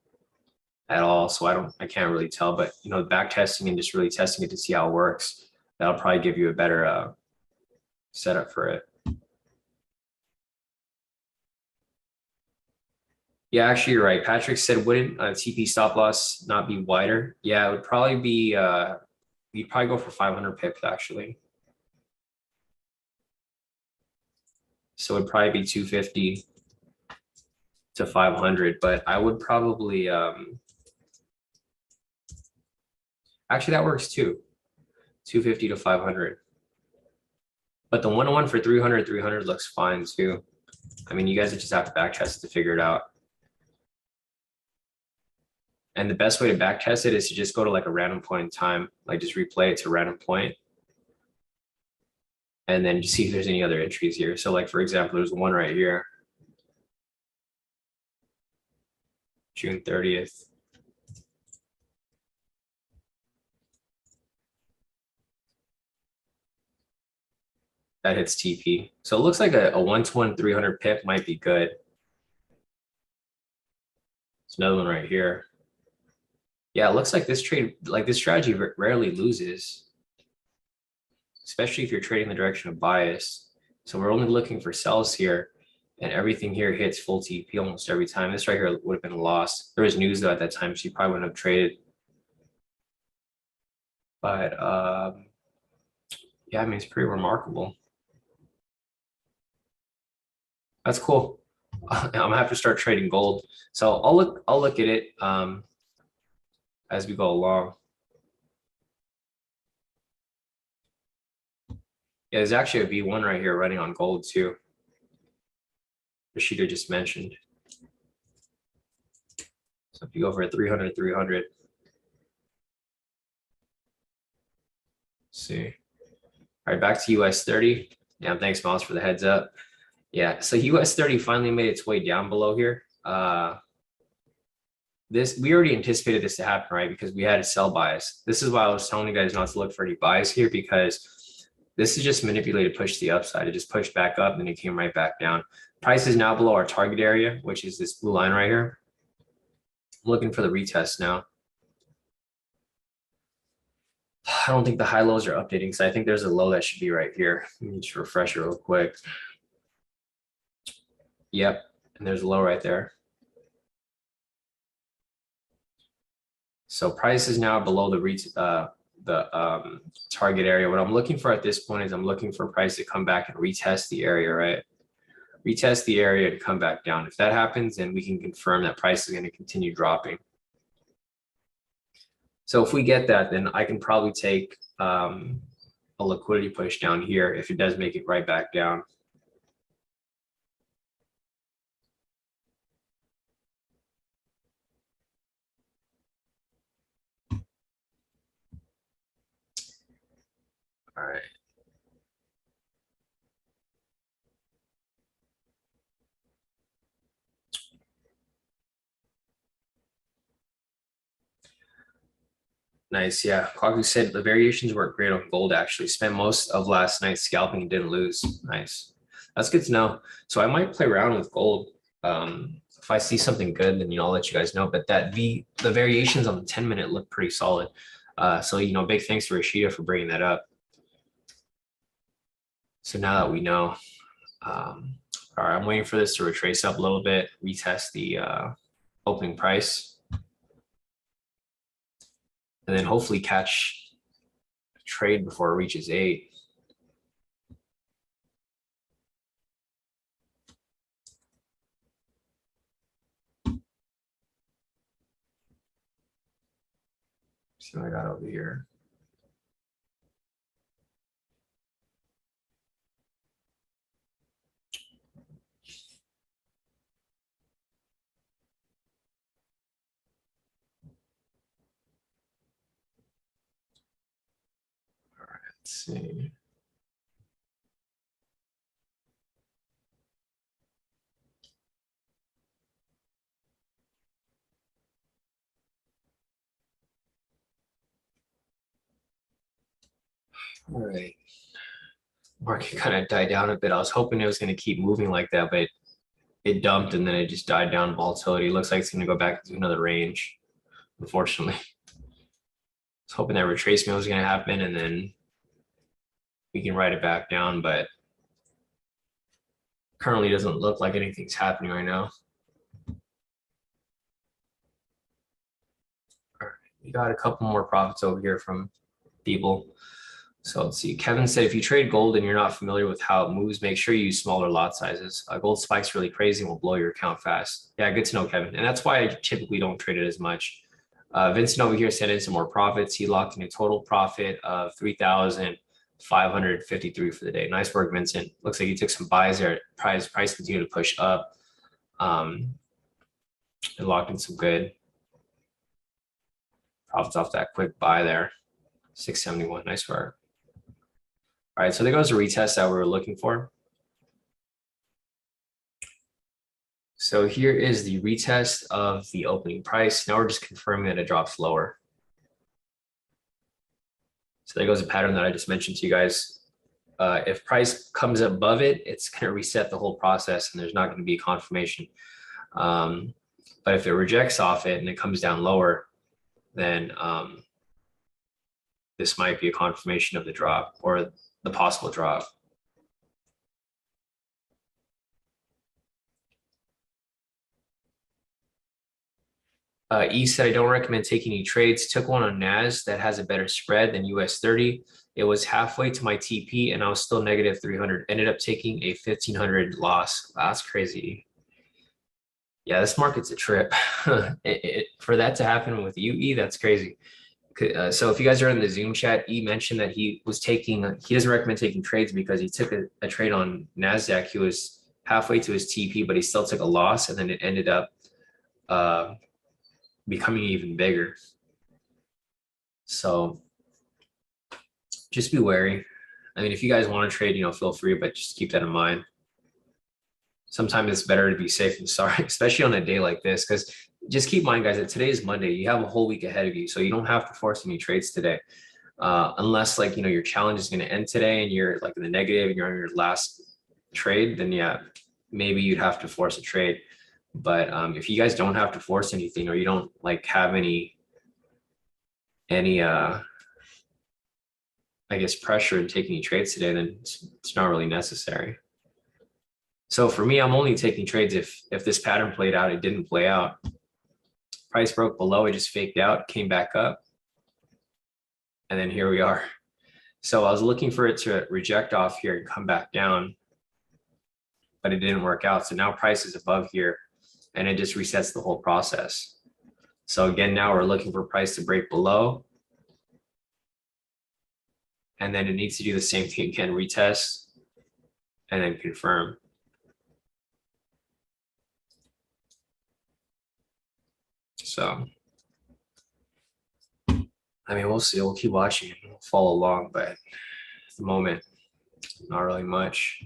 at all, so I can't really tell. But back testing and just really testing it to see how it works, that'll probably give you a better setup for it. Yeah, actually, you're right. Patrick said, wouldn't TP stop loss not be wider? Yeah, it would probably be. You'd probably go for 500 pips actually. So it'd probably be 250 to 500, but I would probably actually that works too. 250 to 500. But the 1-to-1 for 300 looks fine too. I mean, you guys just have to back test to figure it out. And the best way to back test it is to just go to like a random point in time, like just replay it to a random point. And then just see if there's any other entries here. So like, for example, there's one right here. June 30th. That hits TP. So it looks like a 1-to-1 300 pip might be good. There's another one right here. Yeah, it looks like this strategy rarely loses, especially if you're trading the direction of bias. So we're only looking for sells here, and everything here hits full TP almost every time. This right here would have been a loss. There was news though at that time, so you probably wouldn't have traded. But yeah, I mean, it's pretty remarkable. That's cool. I'm gonna have to start trading gold. So I'll look at it. as we go along. Yeah, there's actually a V1 right here running on gold too. Rashida just mentioned. So if you go for a 300, 300. See. All right, back to US30. Yeah, thanks, Miles, for the heads up. Yeah, so US30 finally made its way down below here. We already anticipated this to happen, right? Because we had a sell bias. This is why I was telling you guys not to look for any buys here, because this is just manipulated push to the upside. It just pushed back up and then it came right back down. Price is now below our target area, which is this blue line right here. I'm looking for the retest now. I don't think the high lows are updating, so I think there's a low that should be right here. Let me just refresh it real quick. Yep, and there's a low right there. So price is now below the target area. What I'm looking for at this point is I'm looking for price to come back and retest the area, right? Retest the area to come back down. If that happens, then we can confirm that price is going to continue dropping. So if we get that, then I can probably take a liquidity push down here if it does make it right back down. All right. Nice, yeah. Kwaku said the variations work great on gold, actually. Spent most of last night scalping and didn't lose. Nice. That's good to know. So I might play around with gold. If I see something good, then I'll let you guys know. But the variations on the 10-minute look pretty solid. So big thanks to Rashida for bringing that up. So now that we know, all right, I'm waiting for this to retrace up a little bit, retest the opening price, and then hopefully catch a trade before it reaches 8. See what I got over here. All right, let's see. All right. Market kind of died down a bit. I was hoping it was going to keep moving like that, but it dumped and then it just died down. Volatility looks like it's going to go back into another range, unfortunately. I was hoping that retracement was going to happen and then we can write it back down, but currently doesn't look like anything's happening right now. All right. We got a couple more profits over here from people. So let's see. Kevin said, if you trade gold and you're not familiar with how it moves, make sure you use smaller lot sizes. Gold spikes really crazy and will blow your account fast. Yeah, good to know, Kevin. And that's why I typically don't trade it as much. Vincent over here sent in some more profits. He locked in a total profit of 3,553 for the day. Nice work, Vincent. Looks like he took some buys there. Price continued to push up. And locked in some good profits off that quick buy there. 671. Nice work. All right, so there goes the retest that we were looking for. So here is the retest of the opening price. Now we're just confirming that it drops lower. So there goes a pattern that I just mentioned to you guys. If price comes above it, it's going to reset the whole process and there's not going to be a confirmation. But if it rejects off it and it comes down lower, then this might be a confirmation of the drop or the possible drop. E said, I don't recommend taking any trades. Took one on NAS that has a better spread than US30. It was halfway to my TP and I was still negative 300. Ended up taking a 1,500 loss. Wow, that's crazy. Yeah, this market's a trip. For that to happen with UE, that's crazy. So if you guys are in the Zoom chat, E mentioned that he doesn't recommend taking trades because he took a trade on NASDAQ. He was halfway to his TP, but he still took a loss, and then it ended up uh, becoming even bigger. So just be wary. I mean, if you guys want to trade, feel free, but just keep that in mind. Sometimes it's better to be safe than sorry, especially on a day like this, because just keep in mind, guys, that today is Monday. You have a whole week ahead of you, so you don't have to force any trades today. Unless your challenge is going to end today and you're like in the negative and you're on your last trade, then yeah, maybe you'd have to force a trade. But if you guys don't have to force anything, or you don't like have any I guess pressure in taking any trades today, then it's not really necessary. So for me, I'm only taking trades if this pattern played out. It didn't play out. Price broke below, it just faked out, came back up, and then here we are. So I was looking for it to reject off here and come back down, but it didn't work out. So now price is above here, and it just resets the whole process. So again, now we're looking for price to break below, and then it needs to do the same thing again, retest, and then confirm. So, I mean, we'll see. We'll keep watching and we'll follow along, but at the moment, not really much.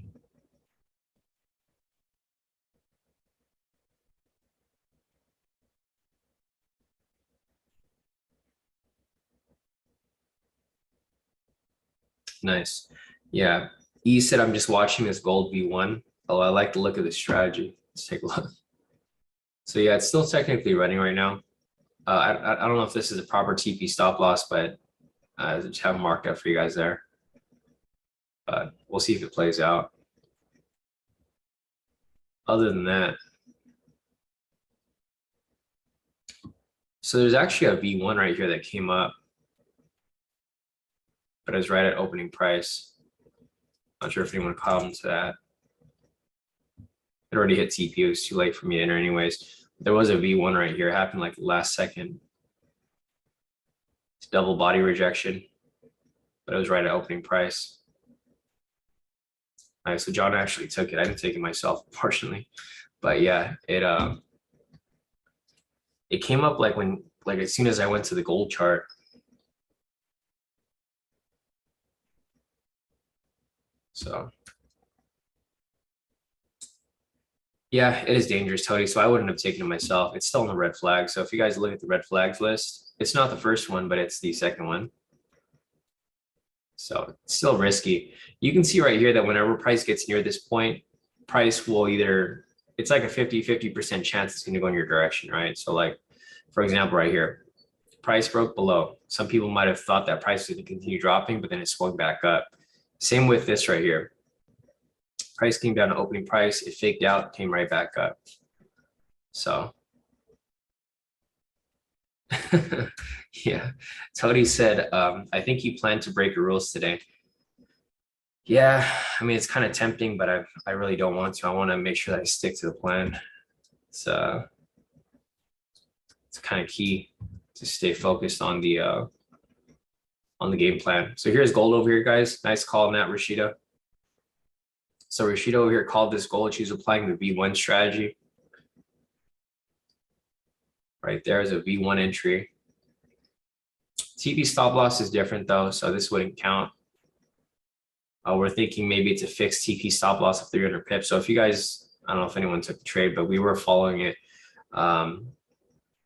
Nice. Yeah. E said, I'm just watching this gold V1. Oh, I like the look of the strategy. Let's take a look. So yeah, it's still technically running right now. I don't know if this is a proper TP stop loss, but I just have marked up for you guys there. But we'll see if it plays out. Other than that, so there's actually a V1 right here that came up, but it was right at opening price. Not sure if anyone caught on to that. It already hit TP. It was too late for me to enter anyways. There was a V1 right here. It happened like last second. It's double body rejection, but it was right at opening price. All right, so John actually took it. I didn't take it myself, unfortunately. But yeah, it came up like as soon as I went to the gold chart. So yeah, it is dangerous, Tony. So I wouldn't have taken it myself. It's still on the red flag. So if you guys look at the red flags list, it's not the first one, but it's the second one. So it's still risky. You can see right here that whenever price gets near this point, price will either, it's like a 50% chance it's going to go in your direction, right? So like, for example, right here, price broke below. Some people might have thought that price was going to continue dropping, but then it swung back up. Same with this right here. Price came down to opening price. It faked out, came right back up. So yeah, Tony said, I think he planned to break your rules today. Yeah, I mean, it's kind of tempting, but I really don't want to. I want to make sure that I stick to the plan. It's kind of key to stay focused on the game plan. So here's gold over here, guys. Nice call on that, Rashida. So Rashida over here called this gold. She's applying the V1 strategy. Right there is a V1 entry. TP stop loss is different though, so this wouldn't count. We're thinking maybe it's a fixed TP stop loss of 300 pips. So if you guys, I don't know if anyone took the trade, but we were following it. But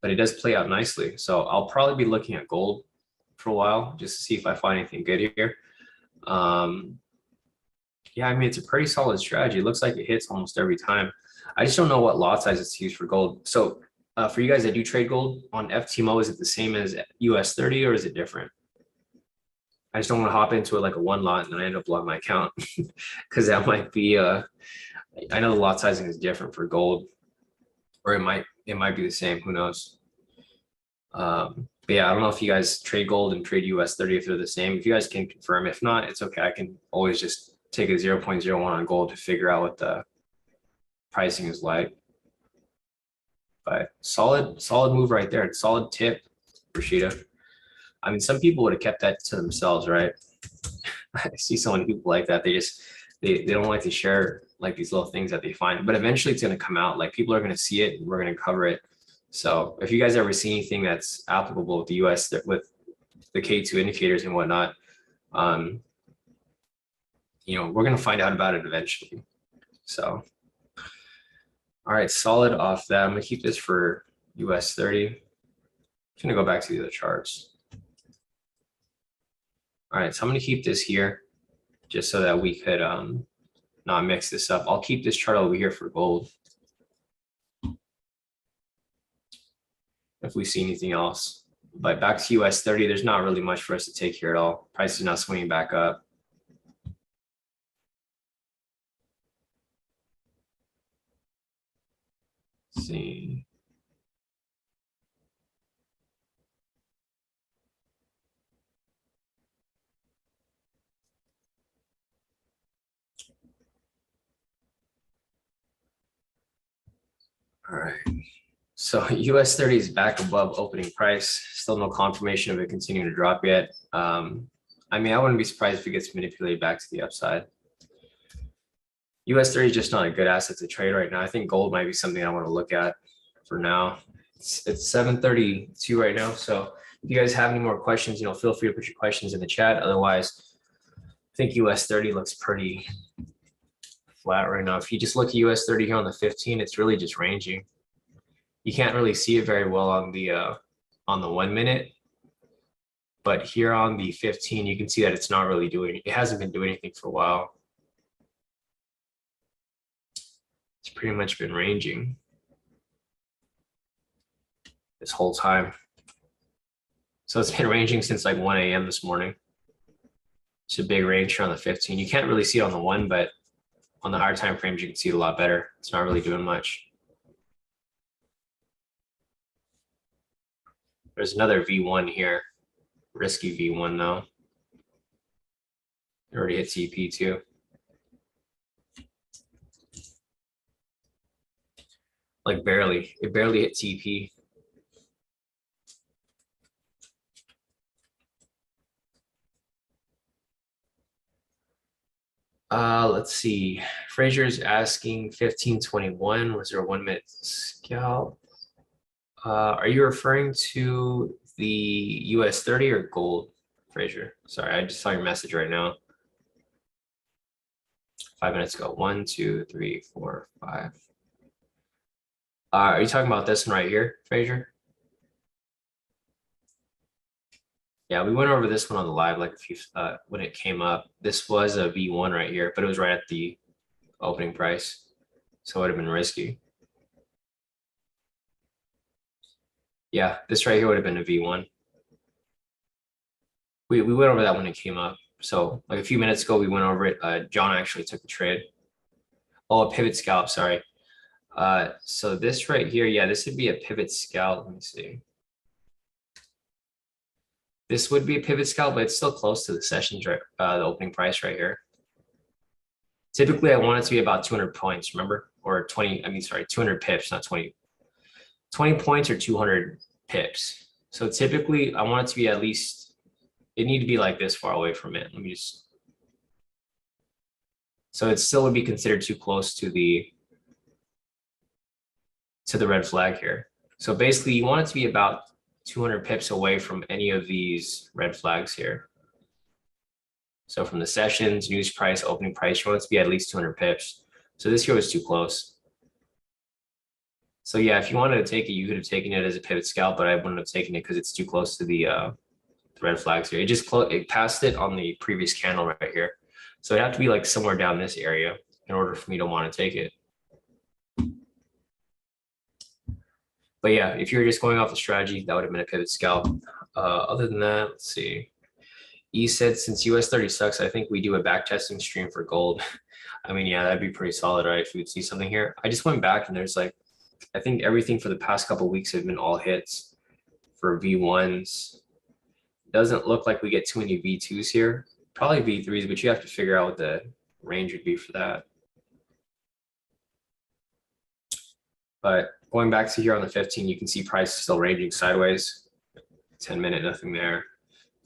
it does play out nicely. So I'll probably be looking at gold for a while just to see if I find anything good here. Yeah, I mean, it's a pretty solid strategy. It looks like it hits almost every time. I just don't know what lot size it's used for gold. So for you guys that do trade gold on FTMO, is it the same as US30 or is it different? I just don't want to hop into it like a one lot and then I end up blowing my account because that might be, I know the lot sizing is different for gold, or it might be the same, who knows? But yeah, I don't know if you guys trade gold and trade US30 if they're the same. If you guys can confirm, if not, it's okay. I can always just take a 0.01 on gold to figure out what the pricing is like. but solid move right there. Solid tip, Rashida. I mean, some people would have kept that to themselves, right? I see so many people like that. They don't like to share like these little things that they find, but eventually it's going to come out. Like people are going to see it and we're going to cover it. So if you guys ever see anything that's applicable with the US with the K2 indicators and whatnot, you know, we're going to find out about it eventually. So, all right, solid off that. I'm going to keep this for US30. I'm going to go back to the other charts. All right, so I'm going to keep this here just so that we could not mix this up. I'll keep this chart over here for gold if we see anything else. But back to US30, there's not really much for us to take here at all. Price is not swinging back up. Let's see. All right. So US30 is back above opening price. Still no confirmation of it continuing to drop yet. I mean, I wouldn't be surprised if it gets manipulated back to the upside. US30 is just not a good asset to trade right now. I think gold might be something I want to look at for now. It's 7:32 right now. So if you guys have any more questions, you know, feel free to put your questions in the chat. Otherwise, I think US30 looks pretty flat right now. If you just look at US30 here on the 15, it's really just ranging. You can't really see it very well on the 1 minute, but here on the 15, you can see that it's not really doing, it hasn't been doing anything for a while. It's pretty much been ranging this whole time. So it's been ranging since like 1 a.m. this morning. It's a big range here on the 15. You can't really see it on the 1, but on the higher time frames, you can see it a lot better. It's not really doing much. There's another V1 here, risky V1 though. It already hit TP too. Like barely, it barely hit TP. Let's see. Fraser's asking 1521. Was there a 1 minute scalp? Are you referring to the US30 or gold, Fraser? Sorry, I just saw your message right now. 5 minutes ago. 1, 2, 3, 4, 5. Are you talking about this one right here, Fraser? Yeah, we went over this one on the live like a few when it came up. This was a V1 right here, but it was right at the opening price, so it would have been risky. Yeah, this right here would have been a V1. We went over that when it came up. So like a few minutes ago, we went over it. John actually took the trade. Oh, a pivot scalp, sorry. So this right here, yeah, this would be a pivot scalp. Let me see. This would be a pivot scalp, but it's still close to the sessions, right? The opening price right here. Typically, I want it to be about 200 points, remember? Or 20, I mean, sorry, 200 pips, not 20. 20 points or 200 pips. So typically, I want it to be at least, it need to be like this far away from it. Let me just, so it still would be considered too close to the red flag here. So basically, you want it to be about 200 pips away from any of these red flags here. So from the sessions, news price, opening price, you want it to be at least 200 pips. So this here was too close. So yeah, if you wanted to take it, you could have taken it as a pivot scalp, but I wouldn't have taken it because it's too close to the red flags here. It passed it on the previous candle right here. So it'd have to be like somewhere down this area in order for me to want to take it. But yeah, if you're just going off the strategy, that would have been a pivot scalp. Other than that, let's see. E said, since US30 sucks, I think we do a back testing stream for gold. I mean, yeah, that'd be pretty solid, right? If we would see something here. I just went back and there's like, I think everything for the past couple of weeks have been all hits for V1s. Doesn't look like we get too many V2s here. Probably V3s, but you have to figure out what the range would be for that. But Going back to here on the 15, you can see price still ranging sideways. 10-minute, nothing there.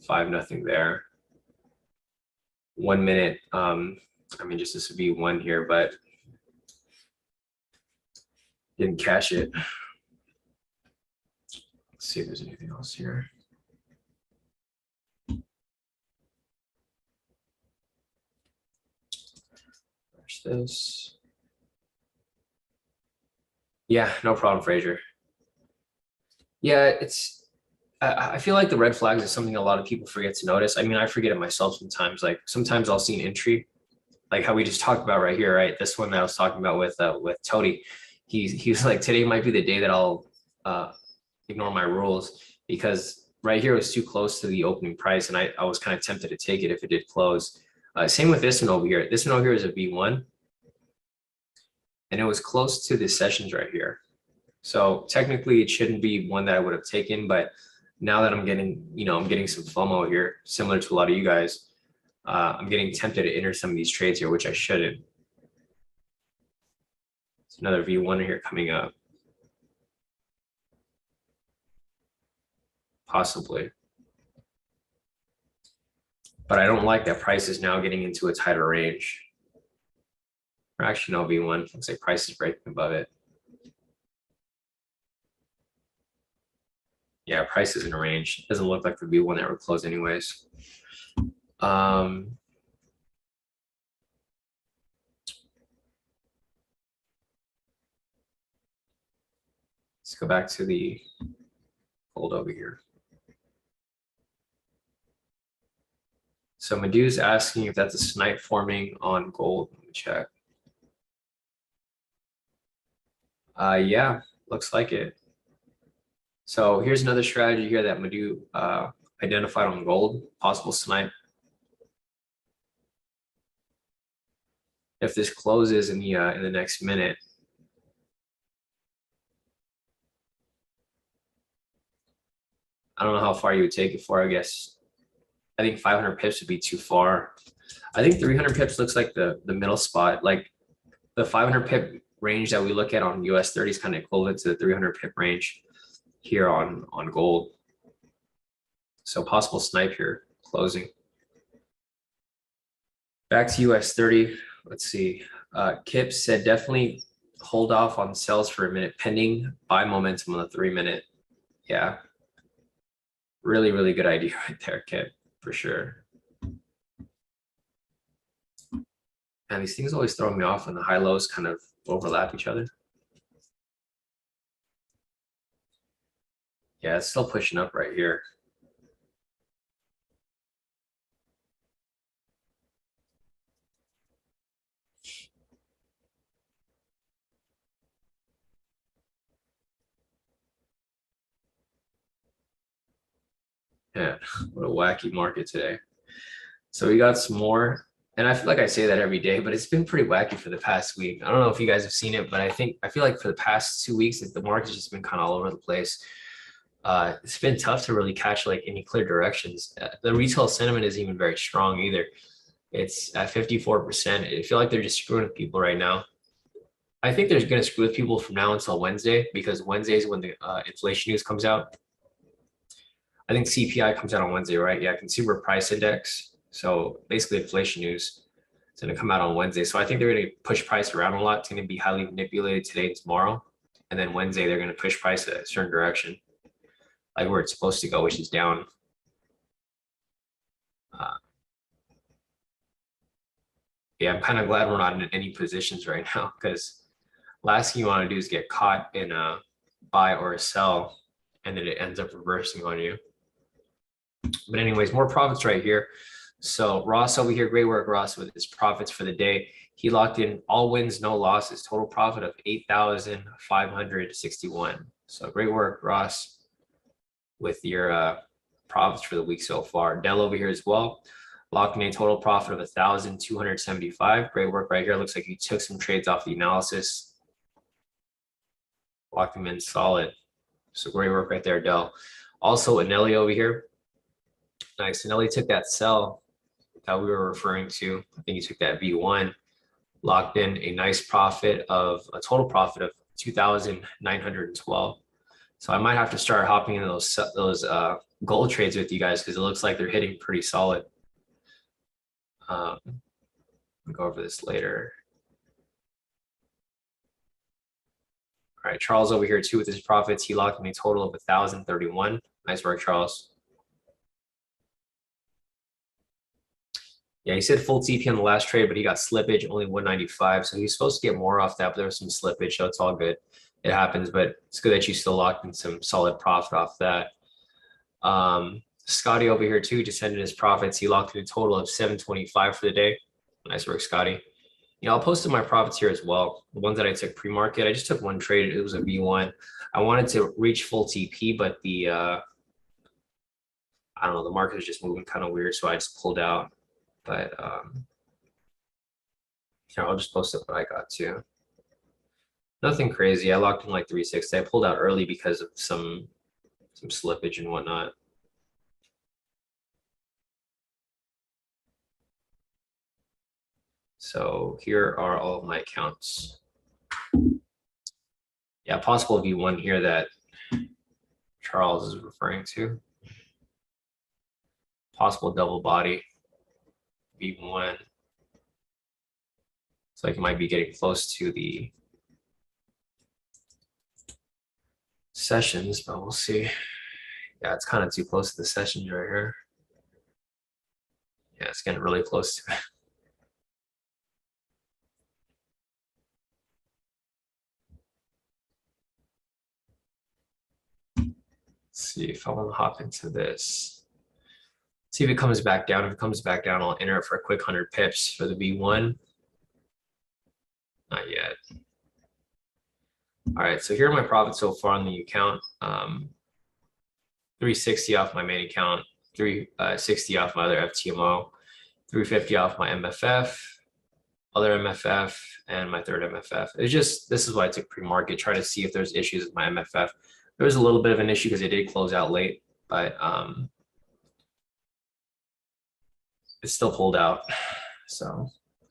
5, nothing there. 1 minute, I mean, just this would be one here, but didn't cash it. Let's see if there's anything else here. There's this. Yeah, no problem, Fraser. Yeah, I feel like the red flags is something a lot of people forget to notice. I mean, I forget it myself sometimes. Like sometimes I'll see an entry, like how we just talked about right here, right? This one that I was talking about with Kodi. He was like, today might be the day that I'll ignore my rules, because right here was too close to the opening price, and I was kind of tempted to take it if it did close. Same with this one over here. This one over here is a V1, and it was close to the sessions right here. So technically, it shouldn't be one that I would have taken, but now that I'm getting, I'm getting some FOMO here, similar to a lot of you guys. I'm getting tempted to enter some of these trades here, which I shouldn't. It's another V1 here coming up. Possibly. But I don't like that price is now getting into a tighter range. Or actually, no, V1. Looks like price is breaking above it. Yeah, price is in a range. Doesn't look like the V1 that would close anyways. Let's go back to the gold over here. So Madhu's asking if that's a snipe forming on gold. Let me check. Yeah, looks like it. So here's another strategy here that Madhu identified on gold, possible snipe. If this closes in the next minute, I don't know how far you would take it for. I guess I think 500 pips would be too far. I think 300 pips looks like the middle spot. Like the 500 pip range that we look at on US30 is kind of equivalent to the 300 pip range here on gold. So possible snipe here closing. Back to US30. Let's see. Kip said definitely hold off on sales for a minute pending buy momentum on the 3-minute. Yeah. Really, really good idea right there, Kip, for sure. And these things always throw me off when the high lows kind of overlap each other. Yeah, it's still pushing up right here. Yeah, what a wacky market today. So we got some more, and I feel like I say that every day, but it's been pretty wacky for the past week. I don't know if you guys have seen it, but I feel like for the past 2 weeks, the market's just been kind of all over the place. It's been tough to really catch like any clear directions. The retail sentiment isn't even very strong either. It's at 54%. I feel like they're just screwing with people right now. I think they're going to screw with people from now until Wednesday, because Wednesday is when the inflation news comes out. I think CPI comes out on Wednesday, right? Yeah, consumer price index. So basically inflation news is going to come out on Wednesday. So I think they're going to push price around a lot. It's going to be highly manipulated today and tomorrow. And then Wednesday, they're going to push price a certain direction, like where it's supposed to go, which is down. Yeah, I'm kind of glad we're not in any positions right now, because last thing you want to do is get caught in a buy or a sell, and then it ends up reversing on you. But anyways, more profits right here. So Ross over here, great work, Ross, with his profits for the day. He locked in all wins, no losses, total profit of 8,561. So great work, Ross, with your profits for the week so far. Dell over here as well, locked in a total profit of 1,275. Great work right here. Looks like you took some trades off the analysis, locked them in solid. So great work right there, Dell. Also, Anelli over here. Nice. Anelli took that sell that we were referring to. I think he took that V1, locked in a nice profit of a total profit of 2,912. So I might have to start hopping into those gold trades with you guys because it looks like they're hitting pretty solid. I'll go over this later. All right, Charles over here too with his profits. He locked in a total of 1,031. Nice work, Charles. Yeah, he said full TP on the last trade, but he got slippage, only 195. So he's supposed to get more off that, but there was some slippage, so it's all good. It happens, but it's good that you still locked in some solid profit off that. Scotty over here too just ended his profits. He locked in a total of 725 for the day. Nice work, Scotty. I'll post my profits here as well. The ones that I took pre-market, I just took one trade. It was a V1. I wanted to reach full TP, but the I don't know, the market is just moving kind of weird, so I just pulled out. But here, I'll just post up what I got too. Nothing crazy. I locked in like 360. I pulled out early because of some slippage and whatnot. So here are all of my accounts. Yeah, possible V1 here that Charles is referring to. Possible double body V1. So like it might be getting close to the sessions, but we'll see. Yeah, it's kind of too close to the sessions right here. Yeah, it's getting really close to it. Let's see if I want to hop into this. See if it comes back down. If it comes back down, I'll enter it for a quick 100 pips for the V1. Not yet. All right, so here are my profits so far on the account. 360 off my main account, 360 off my other FTMO, 350 off my MFF, other MFF, and my third MFF. It's just, this is why I took pre-market, try to see if there's issues with my MFF. There was a little bit of an issue because it did close out late, but it still pulled out. So,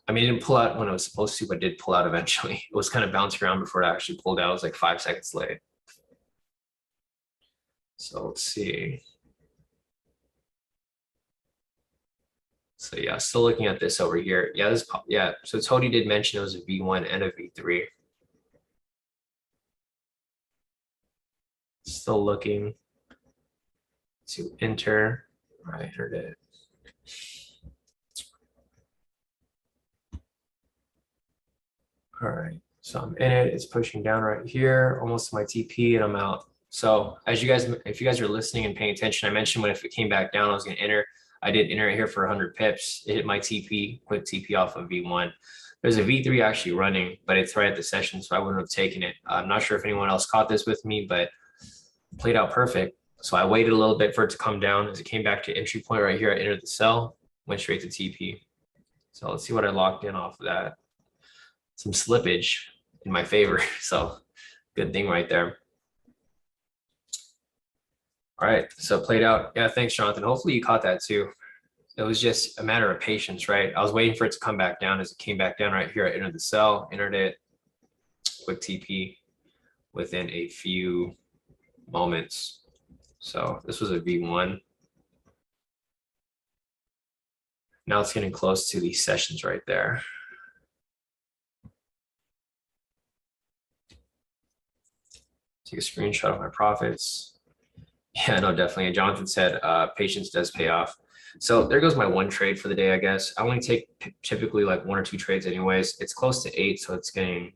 I mean, it didn't pull out when it was supposed to, but it did pull out eventually. It was kind of bouncing around before it actually pulled out. It was like 5 seconds late. So let's see. So yeah, still looking at this over here. Yeah, so Kodi did mention it was a V1 and a V3. Still looking to enter. I entered it. All right, so I'm in it. It's pushing down right here, almost to my TP, and I'm out. So as if you guys are listening and paying attention, I mentioned if it came back down, I was going to enter. I did enter it here for 100 pips. It hit my TP, quick TP off of V1. There's a V3 actually running, but it's right at the session, so I wouldn't have taken it. I'm not sure if anyone else caught this with me, but played out perfect. So I waited a little bit for it to come down. As it came back to entry point right here, I entered the sell, went straight to TP. So let's see what I locked in off of that. Some slippage in my favor, so good thing right there. All right, so played out. Yeah, thanks, Jonathan. Hopefully you caught that too. It was just a matter of patience, right? I was waiting for it to come back down. As it came back down right here, I entered the sell, entered it, quick TP within a few moments. So this was a V1. Now it's getting close to these sessions right there. Take a screenshot of my profits. Yeah, no, definitely. Jonathan said patience does pay off. So there goes my one trade for the day, I guess. I only take typically like 1 or 2 trades anyways. It's close to 8, so it's getting,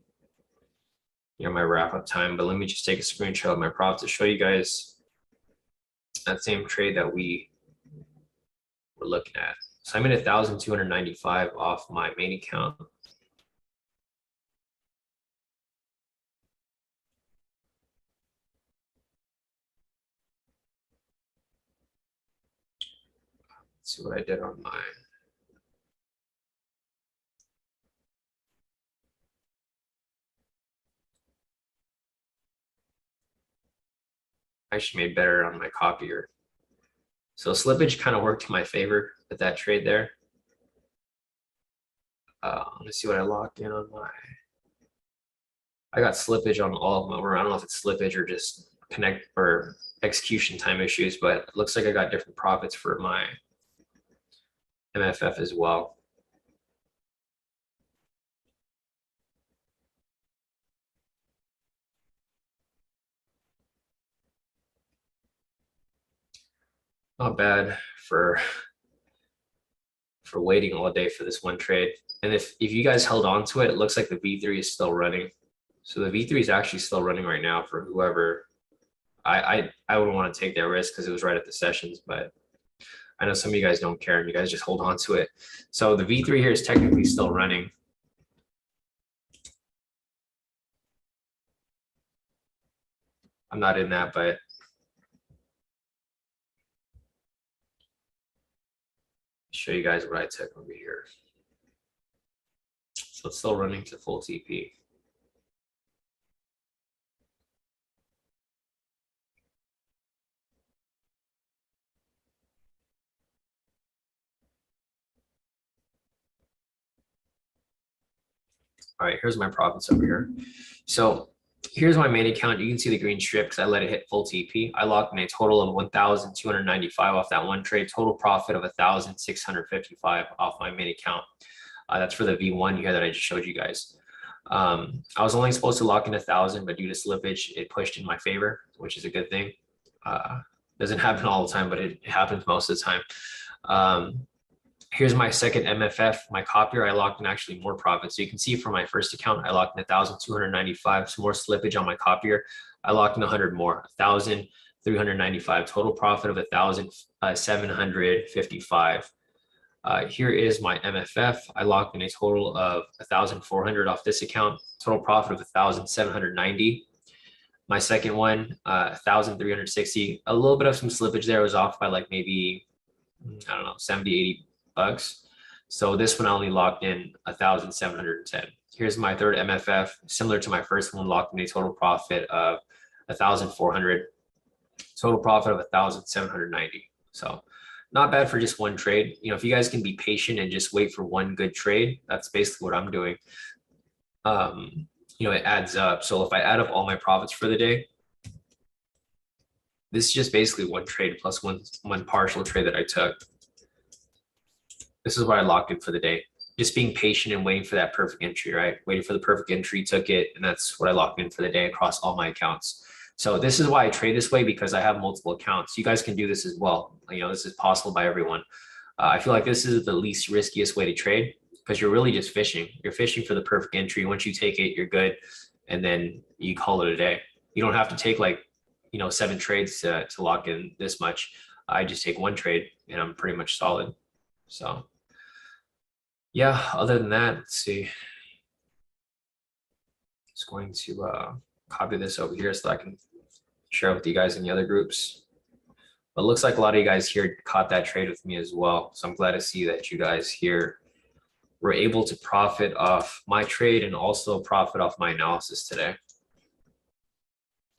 my wrap up time. But let me just take a screenshot of my profit to show you guys that same trade that we were looking at. So I'm in 1,295 off my main account. Let's see what I did on mine. I actually made better on my copier. So slippage kind of worked to my favor with that trade there. Let's see what I locked in on my. I got slippage on all of them, or I don't know if it's slippage or just connect or execution time issues, but it looks like I got different profits for my MFF as well. Not bad for waiting all day for this one trade. And if you guys held on to it, it looks like the V3 is still running. So the V3 is actually still running right now for whoever. I wouldn't want to take that risk because it was right at the sessions, but I know some of you guys don't care and you guys just hold on to it. So the V3 here is technically still running. I'm not in that, but show you guys what I took over here. So it's still running to full TP. All right, here's my profits over here. So here's my main account. You can see the green strip because I let it hit full TP. I locked in a total of 1,295 off that one trade. Total profit of 1,655 off my main account. That's for the V1 here that I just showed you guys. I was only supposed to lock in 1,000, but due to slippage, it pushed in my favor, which is a good thing. Doesn't happen all the time, but it happens most of the time. Here's my second MFF, my copier. I locked in actually more profit. So you can see from my first account, I locked in 1,295, some more slippage on my copier. I locked in 100 more, 1,395, total profit of 1,755. Here is my MFF. I locked in a total of 1,400 off this account, total profit of 1,790. My second one, 1,360, a little bit of some slippage there. Was off by like maybe, I don't know, 70, 80 bucks. So this one I only locked in 1,710. Here's my third MFF, similar to my first one, locked in a total profit of 1,400, total profit of 1,790. So not bad for just one trade. You know, if you guys can be patient and just wait for one good trade, that's basically what I'm doing. You know, it adds up. So if I add up all my profits for the day, this is just basically one trade plus one partial trade that I took. This is what I locked in for the day. Just being patient and waiting for that perfect entry, right? Waiting for the perfect entry, took it, and that's what I locked in for the day across all my accounts. So this is why I trade this way, because I have multiple accounts. You guys can do this as well. You know, this is possible by everyone. I feel like this is the least riskiest way to trade because you're really just fishing. You're fishing for the perfect entry. Once you take it, you're good. And then you call it a day. You don't have to take like, you know, 7 trades to lock in this much. I just take one trade and I'm pretty much solid. So yeah, other than that, let's see. Just going to copy this over here so I can share it with you guys in the other groups. But it looks like a lot of you guys here caught that trade with me as well. So I'm glad to see that you guys here were able to profit off my trade and also profit off my analysis today.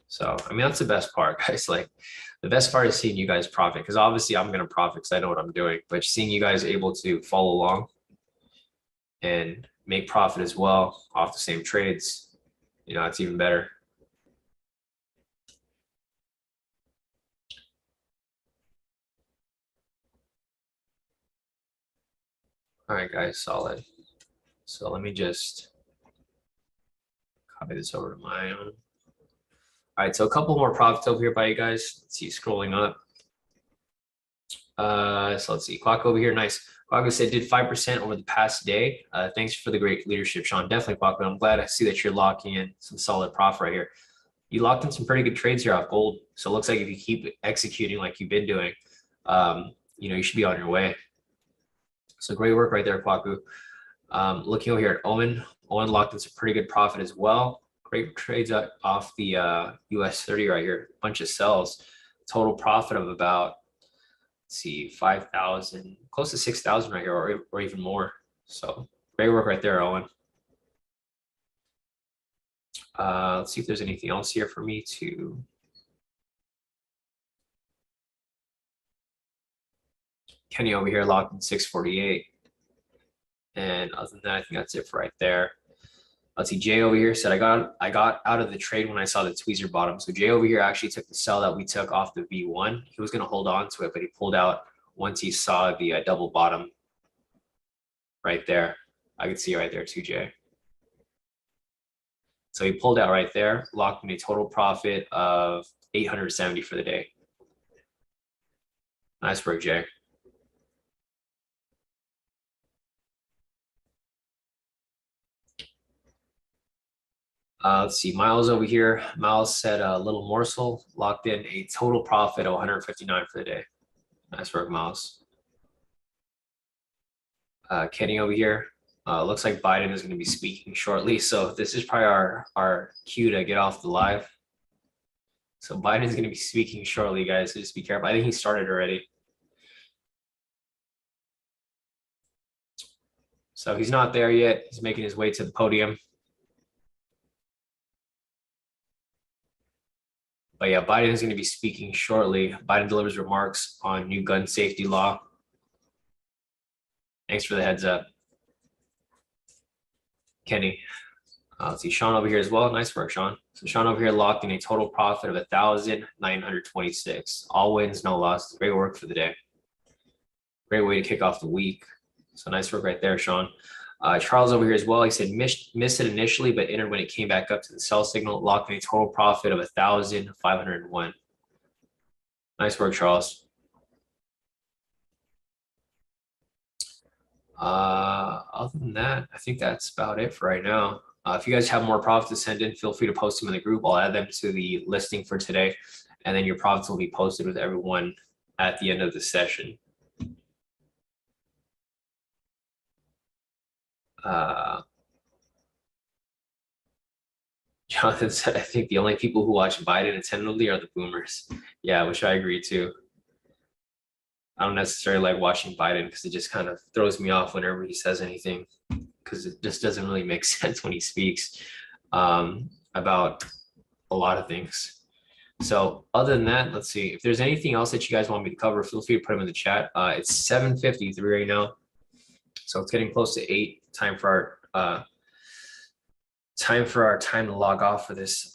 So, I mean, that's the best part, guys. Like, the best part is seeing you guys profit, because obviously I'm going to profit because I know what I'm doing, but seeing you guys able to follow along and make profit as well off the same trades, you know, it's even better. All right, guys, solid. So let me just copy this over to my own. All right, so a couple more profits over here by you guys. Let's see, scrolling up. So let's see, Quack over here, nice. Quack said did 5% over the past day. Thanks for the great leadership, Sean. Definitely, Quack. I'm glad I see that you're locking in some solid profit right here. You locked in some pretty good trades here off gold. So it looks like if you keep executing like you've been doing, you know, you should be on your way. So great work right there, Kwaku. Looking over here at Owen. Owen locked in some pretty good profit as well. Great trades off the US30 right here. Bunch of sells. Total profit of about, let's see, 5,000, close to 6,000 right here, or even more. So great work right there, Owen. Let's see if there's anything else here for me to. Kenny over here locked in 648. And other than that, I think that's it for right there. Let's see, Jay over here said I got out of the trade when I saw the tweezer bottom. So Jay over here actually took the sell that we took off the V1. He was going to hold on to it, but he pulled out once he saw the double bottom right there. I could see it right there too, Jay. So he pulled out right there, locked in a total profit of 870 for the day. Nice work, Jay. Let's see, Miles over here. Miles said a little morsel, locked in a total profit of 159 for the day. Nice work, Miles. Kenny over here. Looks like Biden is going to be speaking shortly. So this is probably our cue to get off the live. So Biden is going to be speaking shortly, guys. So just be careful. I think he started already. So he's not there yet. He's making his way to the podium. But yeah, Biden is going to be speaking shortly. Biden delivers remarks on new gun safety law. Thanks for the heads up, Kenny. Let's see, Sean over here as well. Nice work, Sean. So Sean over here locked in a total profit of 1,926. All wins, no loss. Great work for the day. Great way to kick off the week. So nice work right there, Sean. Charles over here as well. He said missed it initially, but entered when it came back up to the sell signal, locked in a total profit of 1,501. Nice work, Charles. Other than that, I think that's about it for right now. If you guys have more profits to send in, feel free to post them in the group. I'll add them to the listing for today, and then your profits will be posted with everyone at the end of the session. Jonathan said, I think the only people who watch Biden attentively are the boomers. Yeah, which I agree too. I don't necessarily like watching Biden because it just kind of throws me off whenever he says anything, because it just doesn't really make sense when he speaks about a lot of things. So other than that, let's see. If there's anything else that you guys want me to cover, feel free to put them in the chat. It's 7:53 right now. So it's getting close to 8. Time for our time to log off for this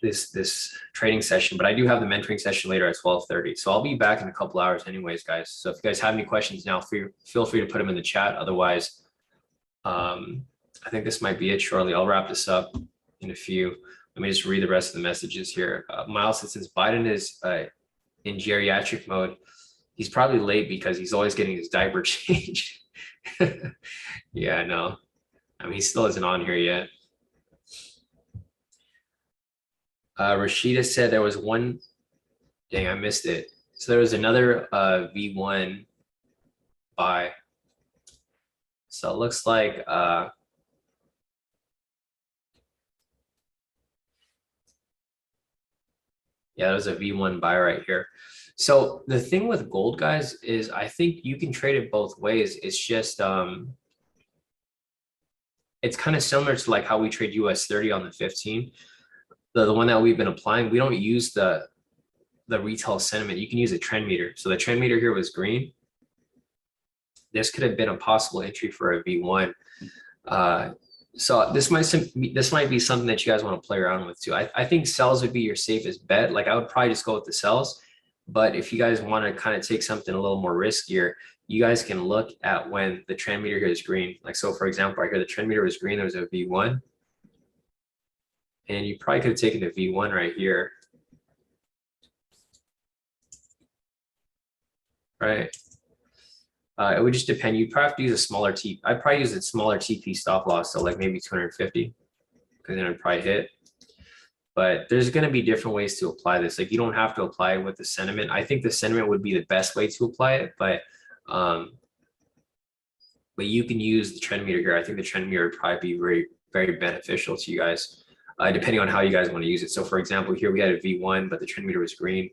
this trading session. But I do have the mentoring session later at 12:30. So I'll be back in a couple hours anyways, guys. So if you guys have any questions now, feel free to put them in the chat. Otherwise, I think this might be it shortly. I'll wrap this up in a few. Let me just read the rest of the messages here. Miles said, since Biden is in geriatric mode, he's probably late because he's always getting his diaper changed. Yeah, I know. I mean, he still isn't on here yet. Rashida said there was one. Dang, I missed it. So there was another V1 buy. So it looks like yeah, there's a V1 buy right here. So the thing with gold, guys, is I think you can trade it both ways. It's just it's kind of similar to like how we trade US30 on the 15. The one that we've been applying, we don't use the retail sentiment. You can use a trend meter. So the trend meter here was green. This could have been a possible entry for a V1. So this might be something that you guys want to play around with too. I think sells would be your safest bet. Like I would probably just go with the sells. But if you guys want to kind of take something a little more riskier, you guys can look at when the trend meter here is green. Like, so for example, right here, the trend meter was green, there was a V1. And you probably could have taken the V1 right here. Right. It would just depend. You'd probably have to use a smaller TP. I'd probably use a smaller TP stop loss, so like maybe 250, because then it'd probably hit. But there's going to be different ways to apply this. Like you don't have to apply it with the sentiment. I think the sentiment would be the best way to apply it, but you can use the trend meter here. I think the trend meter would probably be very, very beneficial to you guys, depending on how you guys want to use it. So for example, here we had a V1, but the trend meter was green.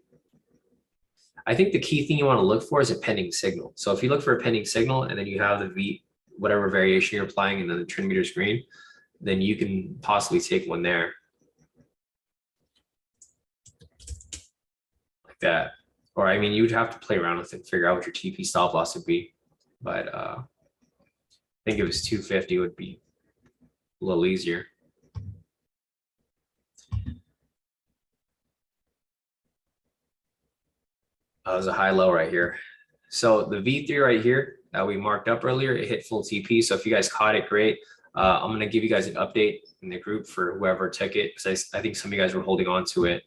I think the key thing you want to look for is a pending signal. So if you look for a pending signal and then you have the whatever variation you're applying, and then the trend meter is green, then you can possibly take one there. Like that. Or I mean, you'd have to play around with it and figure out what your TP stop loss would be. But I think it was 250 would be little easier. There's a high low right here. So the V3 right here that we marked up earlier, it hit full TP. So if you guys caught it, great. I'm going to give you guys an update in the group for whoever took it, because I think some of you guys were holding on to it.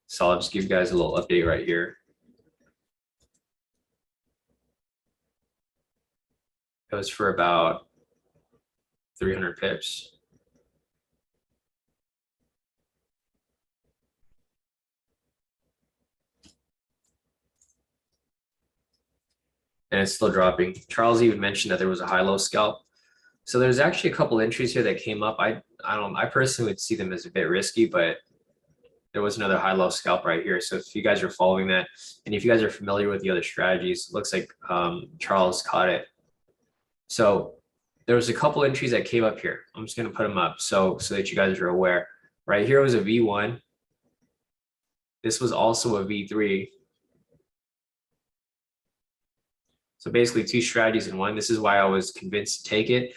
So I'll just give you guys a little update right here. It was for about 300 pips. And it's still dropping. Charles even mentioned that there was a high-low scalp. So there's actually a couple entries here that came up. I personally would see them as a bit risky, but there was another high-low scalp right here. So if you guys are following that, and if you guys are familiar with the other strategies, it looks like Charles caught it. So there was a couple entries that came up here. I'm just going to put them up so that you guys are aware. Right here was a V1. This was also a V3. So basically 2 strategies in one. This is why I was convinced to take it.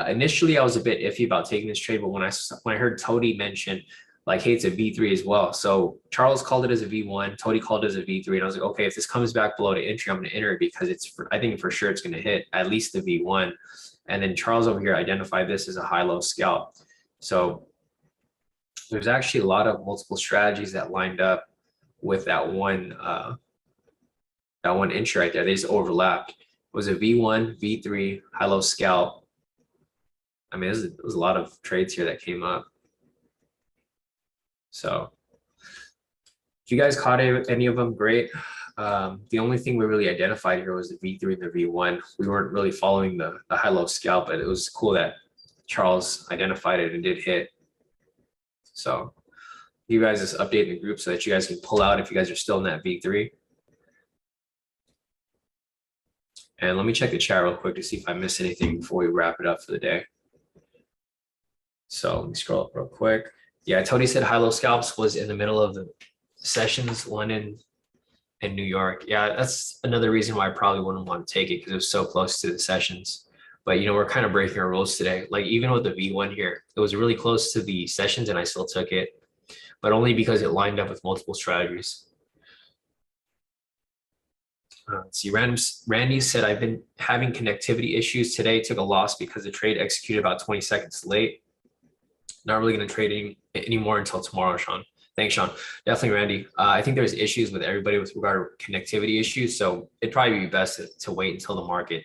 Initially, I was a bit iffy about taking this trade, but when I heard Kodi mention, like, hey, it's a V3 as well. So Charles called it as a V1, Kodi called it as a V3, and I was like, okay, if this comes back below the entry, I'm going to enter it because I think for sure it's going to hit at least the V1. And then Charles over here identified this as a high-low scalp. So there's actually a lot of multiple strategies that lined up with that one entry right there. They just overlapped. It was a V1, V3, high-low scalp. I mean, there was a lot of trades here that came up. So if you guys caught any of them, great. The only thing we really identified here was the V3 and the V1. We weren't really following the high-low scalp, but it was cool that Charles identified it and did hit. So you guys just update in the group so that you guys can pull out if you guys are still in that V3. And let me check the chat real quick to see if I missed anything before we wrap it up for the day. So let me scroll up real quick. Yeah, Tony said high-low scalps was in the middle of the sessions, London and New York. Yeah, that's another reason why I probably wouldn't want to take it, because it was so close to the sessions. But, you know, we're kind of breaking our rules today. Like, even with the V1 here, it was really close to the sessions and I still took it, but only because it lined up with multiple strategies. Let's see, Randy said, I've been having connectivity issues today, took a loss because the trade executed about 20 seconds late. Not really going to trade anymore until tomorrow, Sean. Thanks, Sean. Definitely, Randy. I think there's issues with everybody with regard to connectivity issues. So it'd probably be best to wait until the market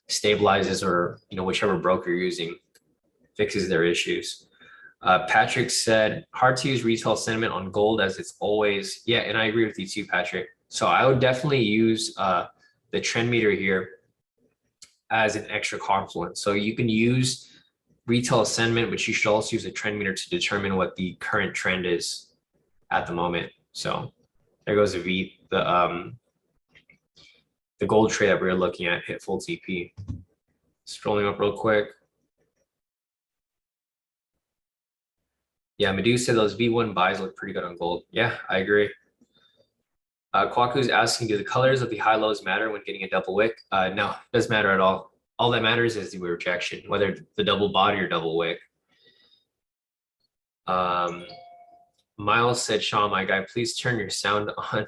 stabilizes, or, you know, whichever broker you're using fixes their issues. Patrick said, hard to use retail sentiment on gold as it's always, yeah, and I agree with you too, Patrick. So I would definitely use the trend meter here as an extra confluence. So you can use retail sentiment, but you should also use a trend meter to determine what the current trend is at the moment. So there goes the gold trade that we were looking at hit full TP. Scrolling up real quick. Yeah, Medusa said those V1 buys look pretty good on gold. Yeah, I agree. Kwaku's asking, do the colors of the high lows matter when getting a double wick? No, it doesn't matter at all. All that matters is the rejection, whether the double body or double wick. Miles said, Sean, my guy, please turn your sound on.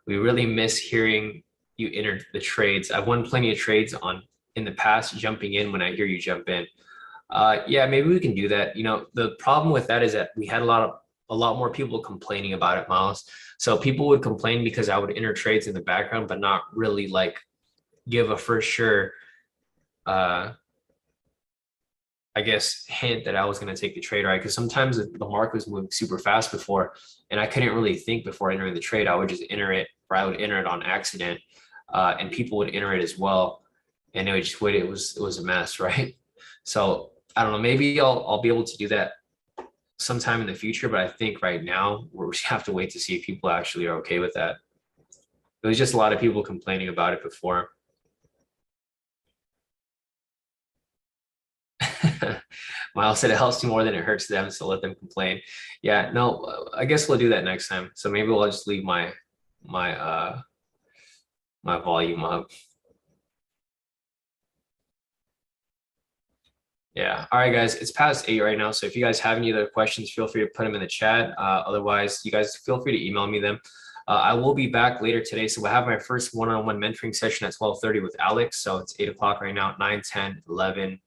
We really miss hearing you enter the trades. I've won plenty of trades in the past, jumping in when I hear you jump in. Yeah, maybe we can do that. You know, the problem with that is that we had a lot more people complaining about it, Miles. So people would complain because I would enter trades in the background, but not really like give a for sure, I guess, hint that I was going to take the trade, right? Because sometimes the market was moving super fast before, and I couldn't really think before entering the trade. I would just enter it, or I would enter it on accident, and people would enter it as well, and it was a mess, right? So I don't know. Maybe I'll be able to do that sometime in the future, but I think right now we have to wait to see if people actually are okay with that. There was just a lot of people complaining about it before. Miles said it helps you more than it hurts them, so let them complain. Yeah, no, I guess we'll do that next time. So maybe we'll just leave my volume up. Yeah. All right, guys. It's past 8 right now. So if you guys have any other questions, feel free to put them in the chat. Otherwise, you guys feel free to email me them. I will be back later today. So we'll have my first one-on-one mentoring session at 12:30 with Alex. So it's 8 o'clock right now, 9, 10, 11,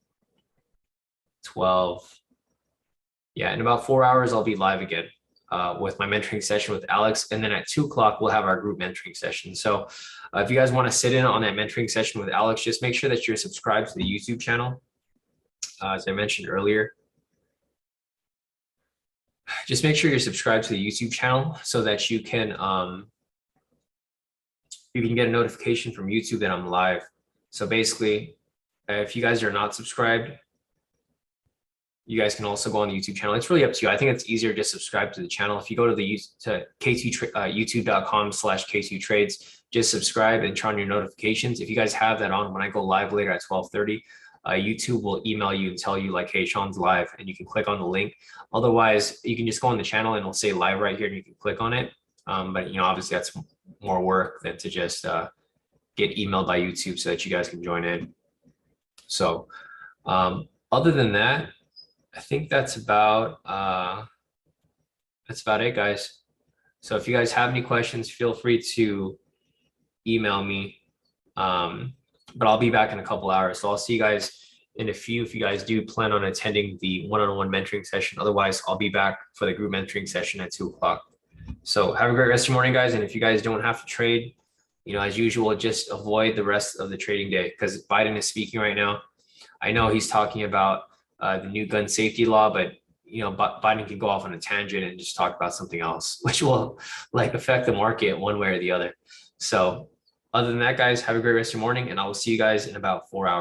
12. Yeah, in about 4 hours, I'll be live again with my mentoring session with Alex. And then at 2 o'clock, we'll have our group mentoring session. So if you guys want to sit in on that mentoring session with Alex, just make sure that you're subscribed to the YouTube channel. As I mentioned earlier, just make sure you're subscribed to the YouTube channel so that you can get a notification from YouTube that I'm live. So basically, if you guys are not subscribed, you guys can also go on the YouTube channel. It's really up to you. I think it's easier to subscribe to the channel. If you go to youtube.com/K2Trades, just subscribe and turn on your notifications. If you guys have that on, when I go live later at 12:30, YouTube will email you and tell you like, hey, Sean's live, and you can click on the link. Otherwise, you can just go on the channel and it'll say live right here and you can click on it. But obviously that's more work than to just get emailed by YouTube so that you guys can join in. So other than that, I think that's about it, guys. So if you guys have any questions, feel free to email me. But I'll be back in a couple hours. So I'll see you guys in a few if you guys do plan on attending the one-on-one mentoring session. Otherwise, I'll be back for the group mentoring session at 2 o'clock. So have a great rest of your morning, guys. And if you guys don't have to trade, as usual, just avoid the rest of the trading day because Biden is speaking right now. I know he's talking about the new gun safety law, but Biden can go off on a tangent and just talk about something else, which will affect the market one way or the other. So other than that, guys, have a great rest of your morning, and I will see you guys in about 4 hours.